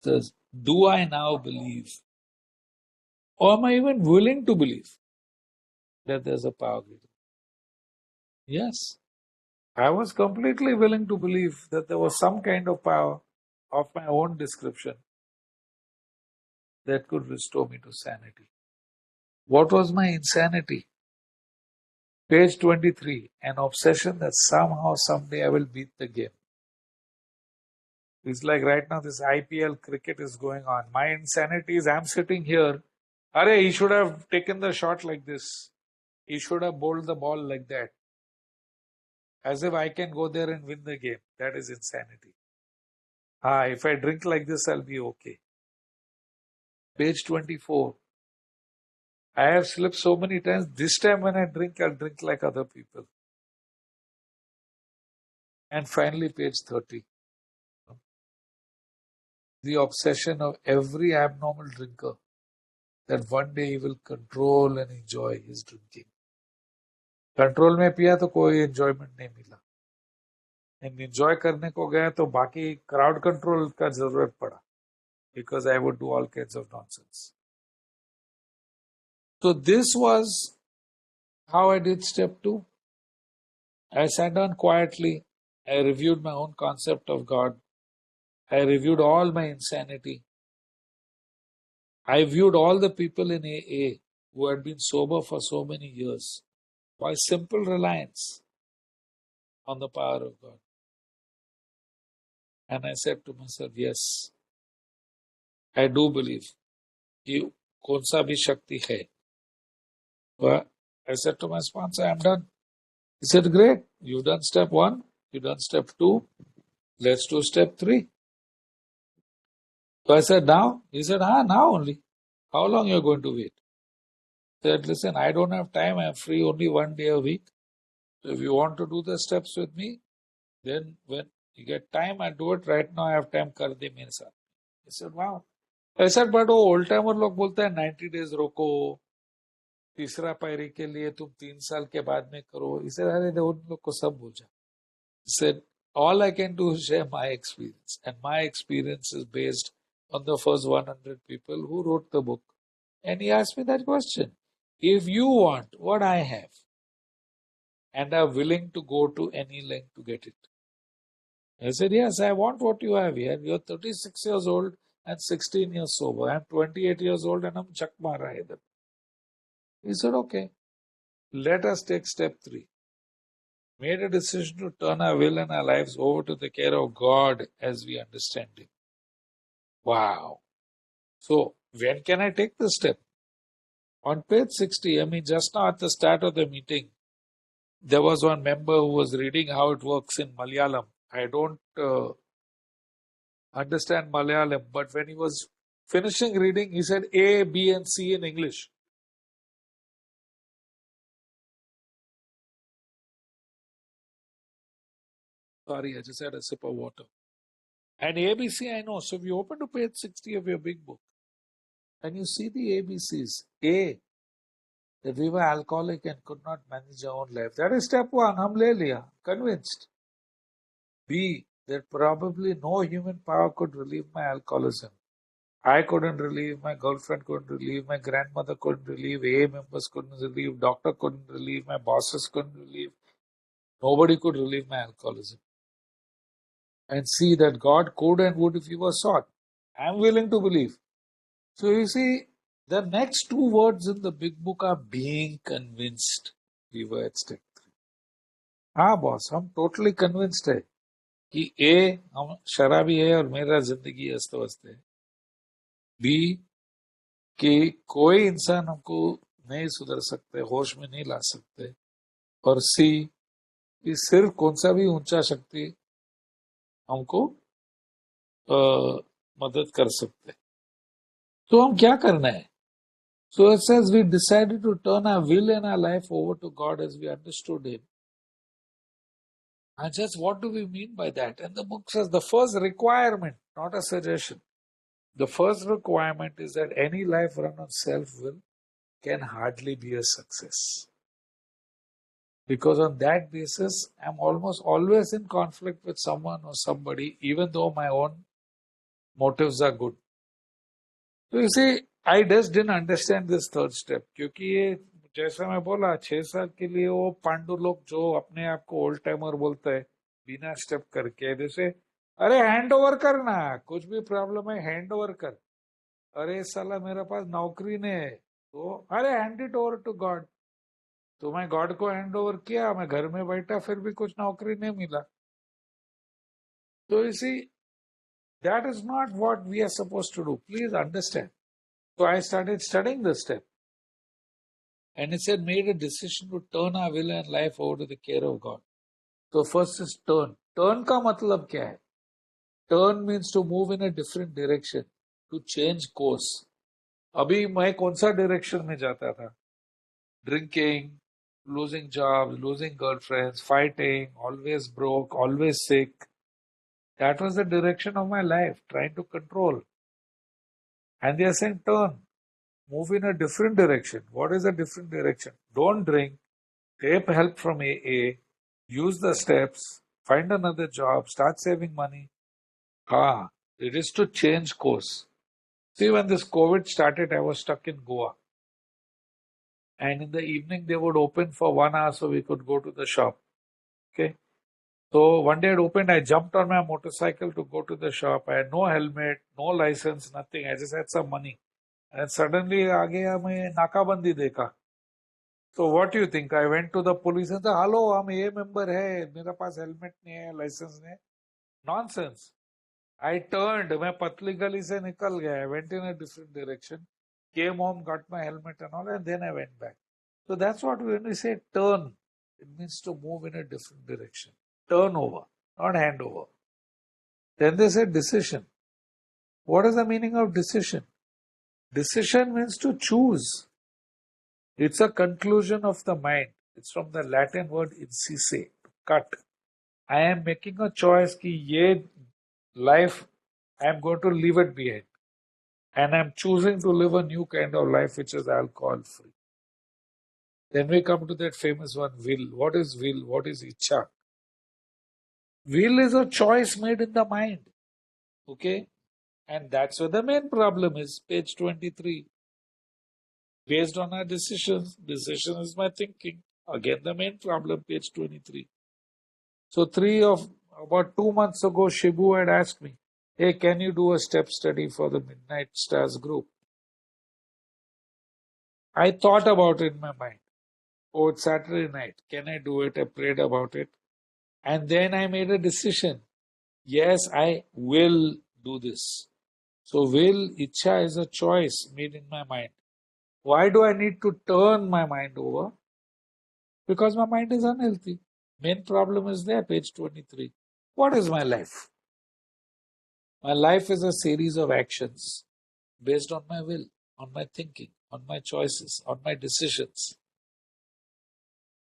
says, do I now believe, or am I even willing to believe that there's a power greater? Yes, I was completely willing to believe that there was some kind of power of my own description that could restore me to sanity. What was my insanity? Page 23, an obsession that somehow, someday I will beat the game. It's like right now this IPL cricket is going on. My insanity is I'm sitting here. He should have taken the shot like this. He should have bowled the ball like that. As if I can go there and win the game. That is insanity. If I drink like this, I'll be okay. Page 24. I have slipped so many times. This time when I drink, I'll drink like other people. And finally, page 30. the obsession of every abnormal drinker that one day he will control and enjoy his drinking. Control में पिया तो कोई enjoyment नहीं मिला, enjoy करने को गया तो बाकी क्राउड कंट्रोल का जरूरत पड़ा, because I would do all kinds of nonsense. So this was how I did step 2. I sat down quietly. I reviewed my own concept of God. I reviewed all my insanity. I viewed all the people in AA who had been sober for so many years by simple reliance on the power of God. And I said to myself, yes, I do believe कि कौन सा भी शक्ति है. Well, I said to my sponsor, I'm done. He said, great, you've done step 1, you've done step 2, let's do step 3. So I said, now? He said, now only. How long are you going to wait? I said, listen, I don't have time, I'm free only 1 day a week. So if you want to do the steps with me, then when you get time, I do it. Right now I have time, kar de mere saath. He said, wow. I said, but वो old timer लोग बोलते हैं 90 days रोको, तीसरा पायरी के लिए तुम 3 साल के बाद में करो. He said, अरे उन लोग को सब भूल जा. He said, all I can do is share my experience, and my experience is based on the first 100 people who wrote the book. And he asked me that question: if you want what I have and are willing to go to any length to get it. I said, yes, I want what you have here. You're 36 years old and 16 years sober. I'm 28 years old and I'm chak maar raha hai idhar. He said, okay, let us take step 3. Made a decision to turn our will and our lives over to the care of God as we understand Him. Wow. So, when can I take this step? On page 60, I mean, just now at the start of the meeting, there was one member who was reading how it works in Malayalam. I don't understand Malayalam, but when he was finishing reading, he said A, B, and C in English. Sorry, I just had a sip of water. And ABC, I know. So if you open to page 60 of your big book, and you see the ABCs. A, that we were alcoholic and could not manage our own life. That is step 1. Hum le liya. Convinced. B, that probably no human power could relieve my alcoholism. I couldn't relieve, my girlfriend couldn't relieve, my grandmother couldn't relieve, AA members couldn't relieve, doctor couldn't relieve, my bosses couldn't relieve. Nobody could relieve my alcoholism. And see that God could and would if He was sought. I'm willing to believe. So you see, the next 2 words in the big book are being convinced. We were at step 3. हाँ boss, हम totally convinced है कि A, हम शराबी है और मेरा जिंदगी अस्त व्यस्त है. B, कि कोई इंसान हमको नहीं सुधर सकते, होश में नहीं ला सकते. और C, कि सिर्फ कौन सा भी ऊंचा शक्ति हमको मदद कर सकते. तो हम क्या करना है? So it says we decided to turn our will and our life over to God as we understood Him. And just what do we mean by that? And the book says the first requirement, not a suggestion. The first requirement is that any life run on self-will can hardly be a success. Because on that basis, I'm almost always in conflict with someone or somebody, even though my own motives are good. So you see, I just didn't understand this third step. क्योंकि ये जैसा मैं बोला 6 साल के लिए वो पांडु लोग जो अपने आप को ओल्ड टाइमर बोलते हैं बिना स्टेप करके, जैसे अरे हैंड ओवर करना, कुछ भी प्रॉब्लम है हैंड ओवर कर. अरे साला मेरे पास नौकरी नहीं है तो अरे hand it over to God. तो मैं गॉड को हैंड ओवर किया, मैं घर में बैठा, फिर भी कुछ नौकरी नहीं मिला. तो you see, that is not what we are supposed to do. Please understand. So I started studying this step. And it said, made a decision to turn our will and life over to the care of God. So first is turn. Turn का मतलब क्या है? Turn means to move in a different direction, to change course. अभी मैं कौन सा direction में जाता था? Drinking, losing jobs, losing girlfriends, fighting, always broke, always sick. That was the direction of my life, trying to control. And they are saying, turn, move in a different direction. What is a different direction? Don't drink, take help from AA, use the steps, find another job, start saving money. It is to change course. See, when this COVID started, I was stuck in Goa. And in the evening, they would open for 1 hour so we could go to the shop. Okay. So one day it opened, I jumped on my motorcycle to go to the shop. I had no helmet, no license, nothing. I just had some money. And suddenly, आगे हमें नाकाबंदी देखा. So what do you think? I went to the police and said, hello, हम ये member है, मेरा पास helmet नहीं है, license नहीं है. Nonsense. I turned, मैं पतली गली से निकल गया. I went in a different direction, came home, got my helmet and all, and then I went back. So that's what when we say turn, it means to move in a different direction. Turn over, not hand over. Then they say decision. What is the meaning of decision? Decision means to choose. It's a conclusion of the mind. It's from the Latin word incisse, to cut. I am making a choice कि ये life, I am going to leave it behind. And I'm choosing to live a new kind of life which is alcohol free. Then we come to that famous one, will. What is will? What is icha? Will is a choice made in the mind. Okay? And that's where the main problem is. Page 23. Based on our decisions, decision is my thinking. Again, the main problem, page 23. So about 2 months ago, Shibu had asked me, hey, can you do a step study for the Midnight Stars group? I thought about it in my mind. Oh, it's Saturday night. Can I do it? I prayed about it. And then I made a decision. Yes, I will do this. So will, icha is a choice made in my mind. Why do I need to turn my mind over? Because my mind is unhealthy. Main problem is there, page 23. What is my life? My life is a series of actions based on my will, on my thinking, on my choices, on my decisions.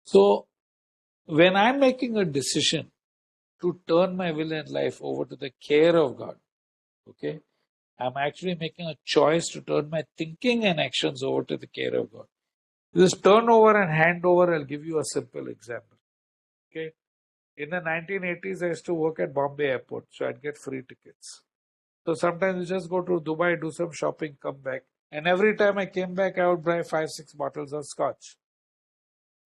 So, when I'm making a decision to turn my will and life over to the care of God, okay, I'm actually making a choice to turn my thinking and actions over to the care of God. This turnover and handover, I'll give you a simple example. Okay. In the 1980s, I used to work at Bombay Airport, so I'd get free tickets. So sometimes you just go to Dubai, do some shopping, come back. And every time I came back, I would buy 5-6 bottles of scotch.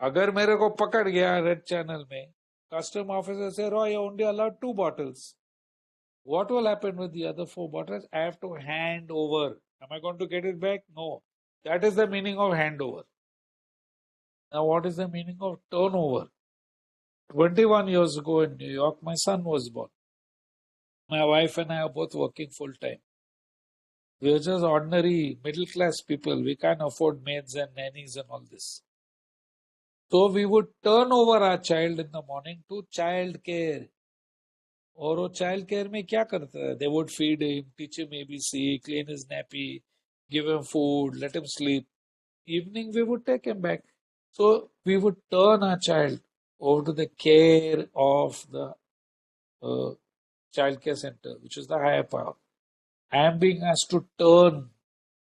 अगर मेरे को पकड़ गया red channel में, custom officer say, Roy, you only allowed 2 bottles. What will happen with the other 4 bottles? I have to hand over. Am I going to get it back? No. That is the meaning of handover. Now, what is the meaning of turnover? 21 years ago in New York, my son was born. My wife and I are both working full time. We are just ordinary middle class people. We can't afford maids and nannies and all this. So we would turn over our child in the morning to child care. और वो child care में क्या करता है? They would feed him, teach him ABC, clean his nappy, give him food, let him sleep. Evening we would take him back. So we would turn our child over to the care of the child care center, which is the higher power. I am being asked to turn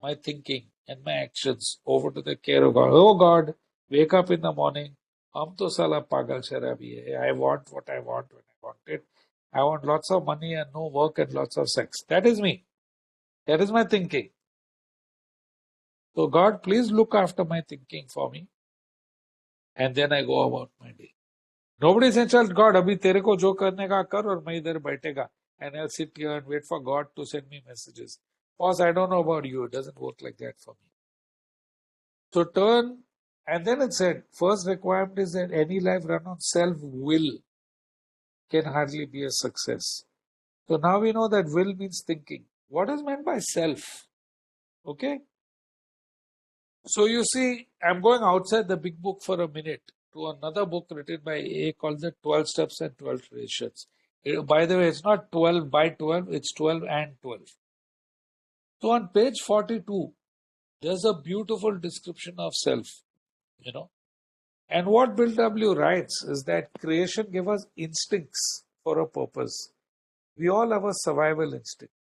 my thinking and my actions over to the care of God. Oh God, wake up in the morning. हम तो साला पागल शराबी है. I want what I want when I want it. I want lots of money and no work and lots of sex. That is me. That is my thinking. So God, please look after my thinking for me. And then I go about my day. Nobody says, "Chal, God, अभी तेरे को जो करने का कर और मैं इधर बैठेगा." And I'll sit here and wait for God to send me messages. Boss, I don't know about you. It doesn't work like that for me. So turn, and then it said, first requirement is that any life run on self-will can hardly be a success. So now we know that will means thinking. What is meant by self? Okay? So you see, I'm going outside the big book for a minute to another book written by A called the 12 Steps and 12 Traditions. By the way, it's not 12 by 12, it's 12 and 12. So on page 42, there's a beautiful description of self, you know. And what Bill W. writes is that creation gave us instincts for a purpose. We all have a survival instinct.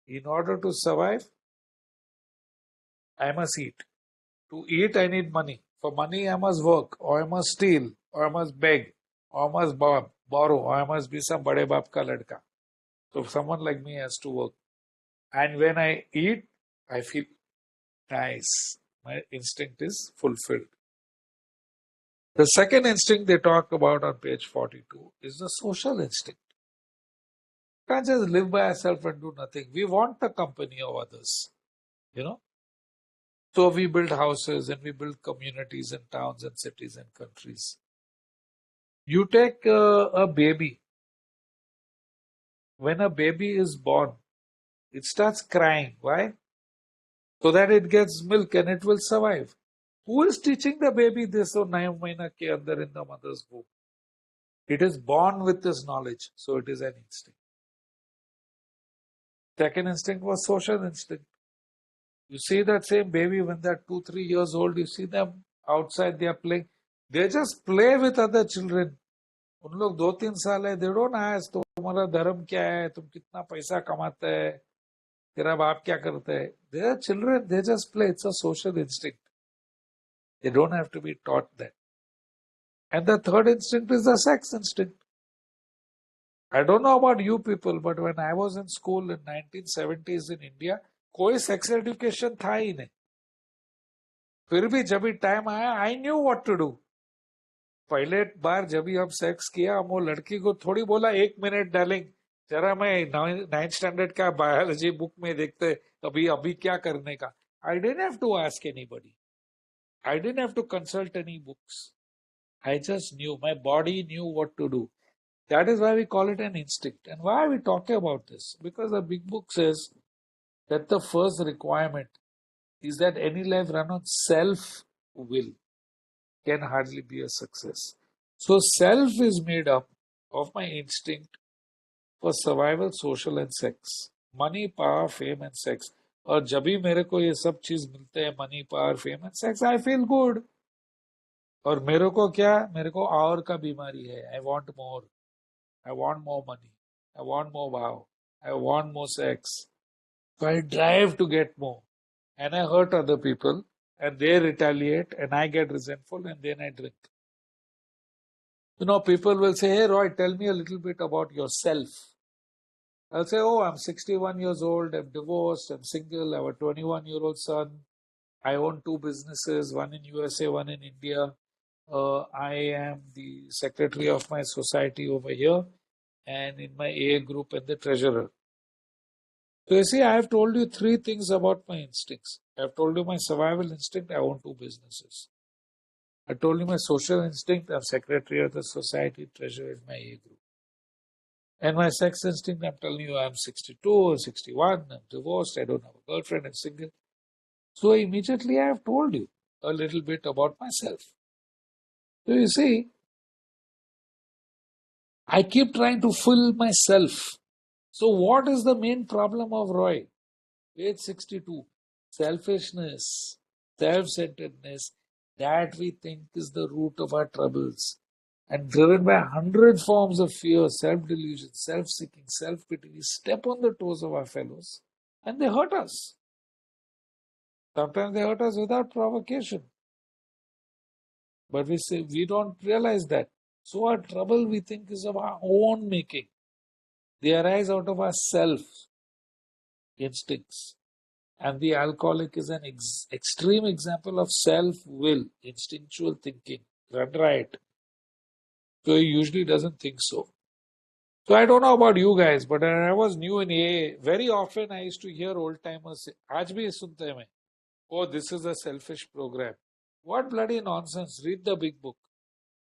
In order to survive, I must eat. To eat, I need money. For money, I must work, or I must steal, or I must beg, or I must borrow, or I must be some bade baap ka ladka. So someone like me has to work. And when I eat, I feel nice. My instinct is fulfilled. The second instinct they talk about on page 42 is the social instinct. You can't just live by ourselves and do nothing. We want the company of others, you know. So we build houses and we build communities and towns and cities and countries. You take a baby. When a baby is born, it starts crying. Why? So that it gets milk and it will survive. Who is teaching the baby this or 9 months ke andar in the mother's womb? It is born with this knowledge, so it is an instinct. Second instinct was social instinct. You see that same baby when they're 2, 3 years old, you see them outside, they are playing. They just play with other children. उन लोग 2, 3 साल है, they don't ask तुम्हारा धर्म क्या है, तुम कितना पैसा कमाते है, तेरा बाप क्या करता है. They are children, they just play. It's a social instinct. They don't have to be taught that. And the third instinct is the sex instinct. I don't know about you people, but when I was in school in 1970s in India, कोई sex education था ही नहीं. फिर भी जब भी time आया, I knew what to do. पहले बार जब भी हम सेक्स किया, हम वो लड़की को थोड़ी बोला 1 मिनट डार्लिंग, जरा मैं 9th स्टैंडर्ड का बायोलॉजी बुक में देखते अभी क्या करने का. I didn't have to ask anybody. I didn't have to consult any books. I just knew. My body knew what to do. That is why we call it an instinct. And why are we talking about this? Because the big book says that the first requirement is that any life run on self-will can hardly be a success. So self is made up of my instinct for survival, social and sex. Money, power, fame and sex. और जब भी मेरे को ये सब चीज मिलते हैं, money, power, fame and sex, I feel good. और मेरे को क्या, मेरे को और का बीमारी है. I want more, I want more money, I want more wow, I want more sex. So I drive to get more. And I hurt other people and they retaliate and I get resentful and then I drink. You know, people will say, hey Roy, tell me a little bit about yourself. I'll say, oh, I'm 61 years old, I'm divorced, I'm single, I have a 21-year-old son. I own 2 businesses, one in USA, one in India. I am the secretary of my society over here and in my AA group and the treasurer. So you see, I have told you 3 things about my instincts. I have told you my survival instinct, I own 2 businesses. I told you my social instinct, I'm secretary of the society, treasurer in my AA group. And my sex instinct, I'm telling you, I'm 62 or 61, I'm divorced, I don't have a girlfriend, I'm single. So immediately I have told you a little bit about myself. So you see, I keep trying to fill myself. So what is the main problem of Roy? Page 62. Selfishness, self-centeredness, that we think is the root of our troubles. And driven by 100 forms of fear, self-delusion, self-seeking, self-pity, we step on the toes of our fellows and they hurt us. Sometimes they hurt us without provocation. But we say we don't realize that. So our trouble we think is of our own making. They arise out of our self instincts. And the alcoholic is an extreme example of self-will, instinctual thinking, run right. So he usually doesn't think so. So I don't know about you guys, but when I was new in AA, very often I used to hear old-timers say, आज भी सुनते हैं मैं, oh, this is a selfish program. What bloody nonsense. Read the big book.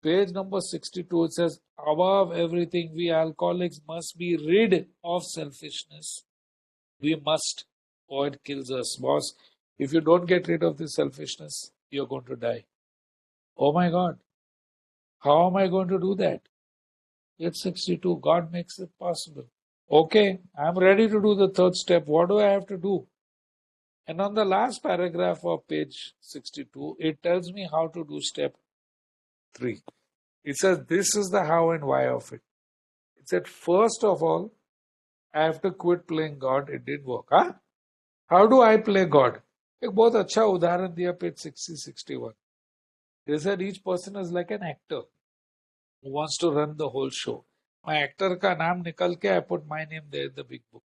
Page number 62, it says, above everything, we alcoholics must be rid of selfishness. We must, or it kills us. Boss, if you don't get rid of this selfishness, you're going to die. Oh my God. How am I going to do that? It's 62. God makes it possible. Okay, I'm ready to do the third step. What do I have to do? And on the last paragraph of page 62, it tells me how to do step 3. It says this is the how and why of it. It said, first of all, I have to quit playing God. It didn't work. Huh? How do I play God? एक बहुत अच्छा उदाहरण दिया page 60-61. They said each person is like an actor who wants to run the whole show. My actor का नाम निकल के I put my name there in the big book.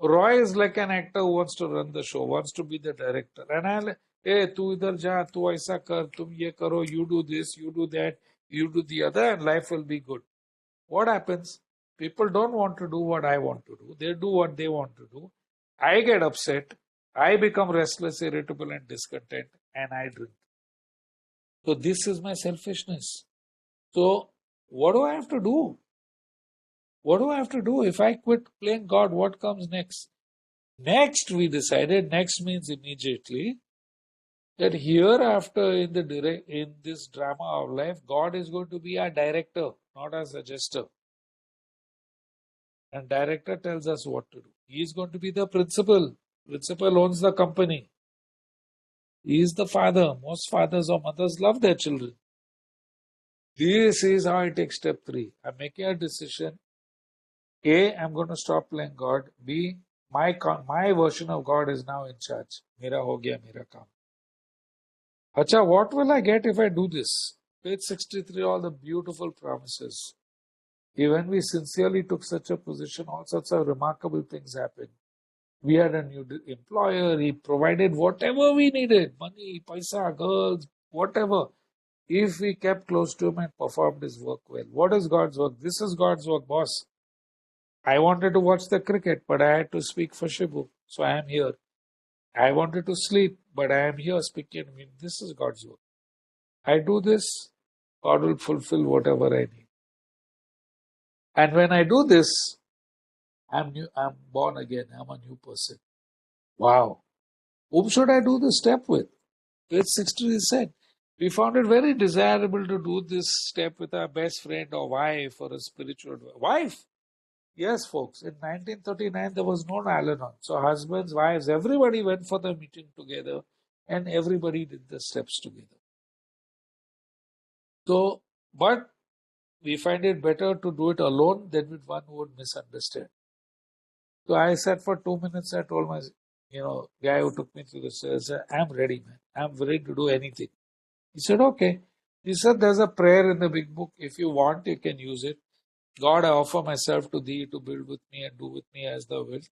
Roy is like an actor who wants to run the show, wants to be the director. And I'll, hey, तू इधर जा, तू ऐसा कर, तुम ये करो, you do this, you do that, you do the other, and life will be good. What happens? People don't want to do what I want to do. They do what they want to do. I get upset. I become restless, irritable, and discontent, and I drink. So this is my selfishness. So what do I have to do? What do I have to do? If I quit playing God, what comes next? Next, we decided, next means immediately, that hereafter in this drama of life, God is going to be our director, not our suggester. And director tells us what to do. He is going to be the principal. Principal owns the company. He is the father. Most fathers or mothers love their children. This is how I take step 3. I'm making a decision. A, I'm going to stop playing God. B, my version of God is now in charge. Mera ho gaya, mera kaam. Acha, what will I get if I do this? Page 63, all the beautiful promises. When we sincerely took such a position, all sorts of remarkable things happened. We had a new employer. He provided whatever we needed. Money, paisa, girls, whatever. If we kept close to him and performed his work well. What is God's work? This is God's work, boss. I wanted to watch the cricket, but I had to speak for Shibu. So I am here. I wanted to sleep, but I am here speaking. I mean, this is God's work. I do this, God will fulfill whatever I need. And when I do this, I'm born again. I'm a new person. Wow. Whom should I do this step with? Page 60 said, we found it very desirable to do this step with our best friend or wife or a spiritual wife. Yes, folks, in 1939 there was no Al-Anon. So husbands, wives, everybody went for the meeting together and everybody did the steps together. So, but we find it better to do it alone than with one who would misunderstand. So I sat for 2 minutes. I told my, guy who took me through the stairs, I'm ready, man. I'm ready to do anything. He said, okay. He said, there's a prayer in the big book. If you want, you can use it. God, I offer myself to thee to build with me and do with me as thou wilt.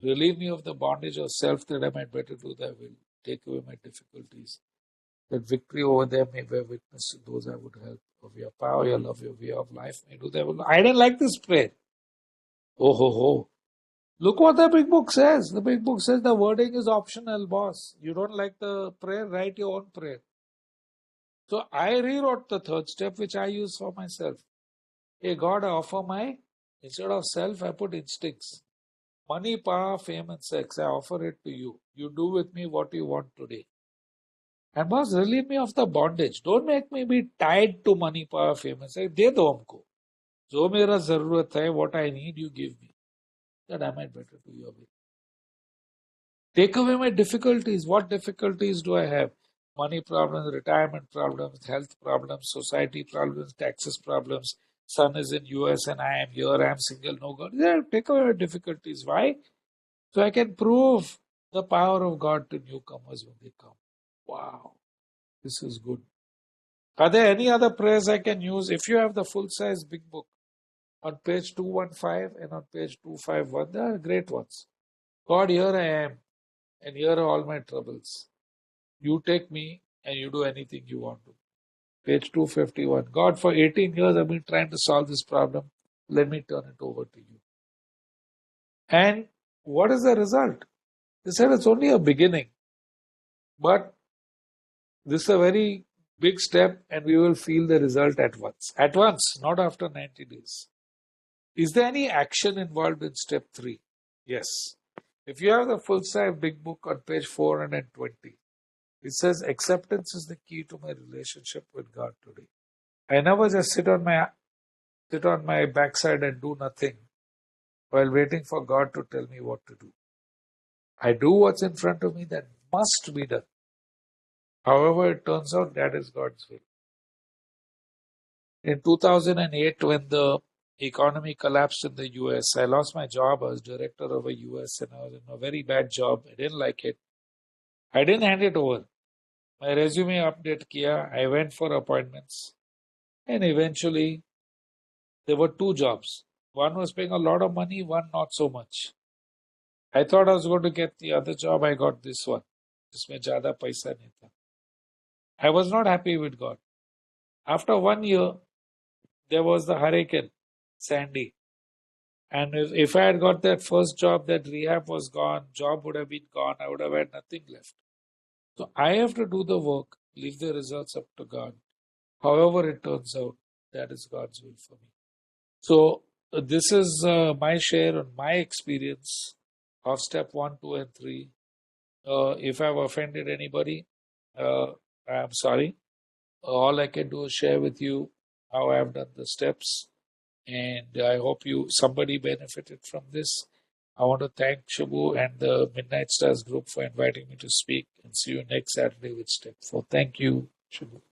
Relieve me of the bondage of self that I might better do thy will. Take away my difficulties. That victory over them may bear witness to those I would help. Of your power, your love, your way of life may do thy will. I didn't like this prayer. Oh, ho, ho. Look what the big book says. The big book says the wording is optional, boss. You don't like the prayer, write your own prayer. So I rewrote the third step, which I use for myself. Hey God, I offer instead of self, I put instincts. Money, power, fame, and sex, I offer it to you. You do with me what you want today. And boss, relieve me of the bondage. Don't make me be tied to money, power, fame, and sex. De do humko. Jo mera zarurat hai, what I need, you give me. That I might better do your will. Take away my difficulties. What difficulties do I have? Money problems, retirement problems, health problems, society problems, taxes problems. Son is in US and I am here. I am single, no God. Yeah, take away my difficulties. Why? So I can prove the power of God to newcomers when they come. Wow, this is good. Are there any other prayers I can use? If you have the full-size big book on page 215 and on page 251, they are great ones. God, here I am. And here are all my troubles. You take me and you do anything you want to. Page 251. God, for 18 years I've been trying to solve this problem. Let me turn it over to you. And what is the result? They said it's only a beginning. But this is a very big step and we will feel the result at once. At once, not after 90 days. Is there any action involved in step 3? Yes. If you have the full-size big book on page 420, it says acceptance is the key to my relationship with God today. I never just sit on my backside and do nothing while waiting for God to tell me what to do. I do what's in front of me that must be done. However it turns out, that is God's will. In 2008, when the economy collapsed in the US. I lost my job. I was director of a US and I was in a very bad job. I didn't like it. I didn't hand it over. My resume update kiya. I went for appointments. And eventually, there were two jobs. One was paying a lot of money, one not so much. I thought I was going to get the other job. I got this one. Jisme zyada paisa nahi tha. I was not happy with God. After 1 year, there was the hurricane, Sandy. And if I had got that first job, that rehab was gone, job would have been gone, I would have had nothing left. So I have to do the work, leave the results up to God. However it turns out, that is God's will for me. So this is my share on my experience of step 1, 2, and 3. If I've offended anybody, I'm sorry. All I can do is share with you how I've done the steps, and I hope somebody benefited from this. I want to thank Shabu and the Midnight Stars group for inviting me to speak, and see you next Saturday with step 4. Thank you, Shabu.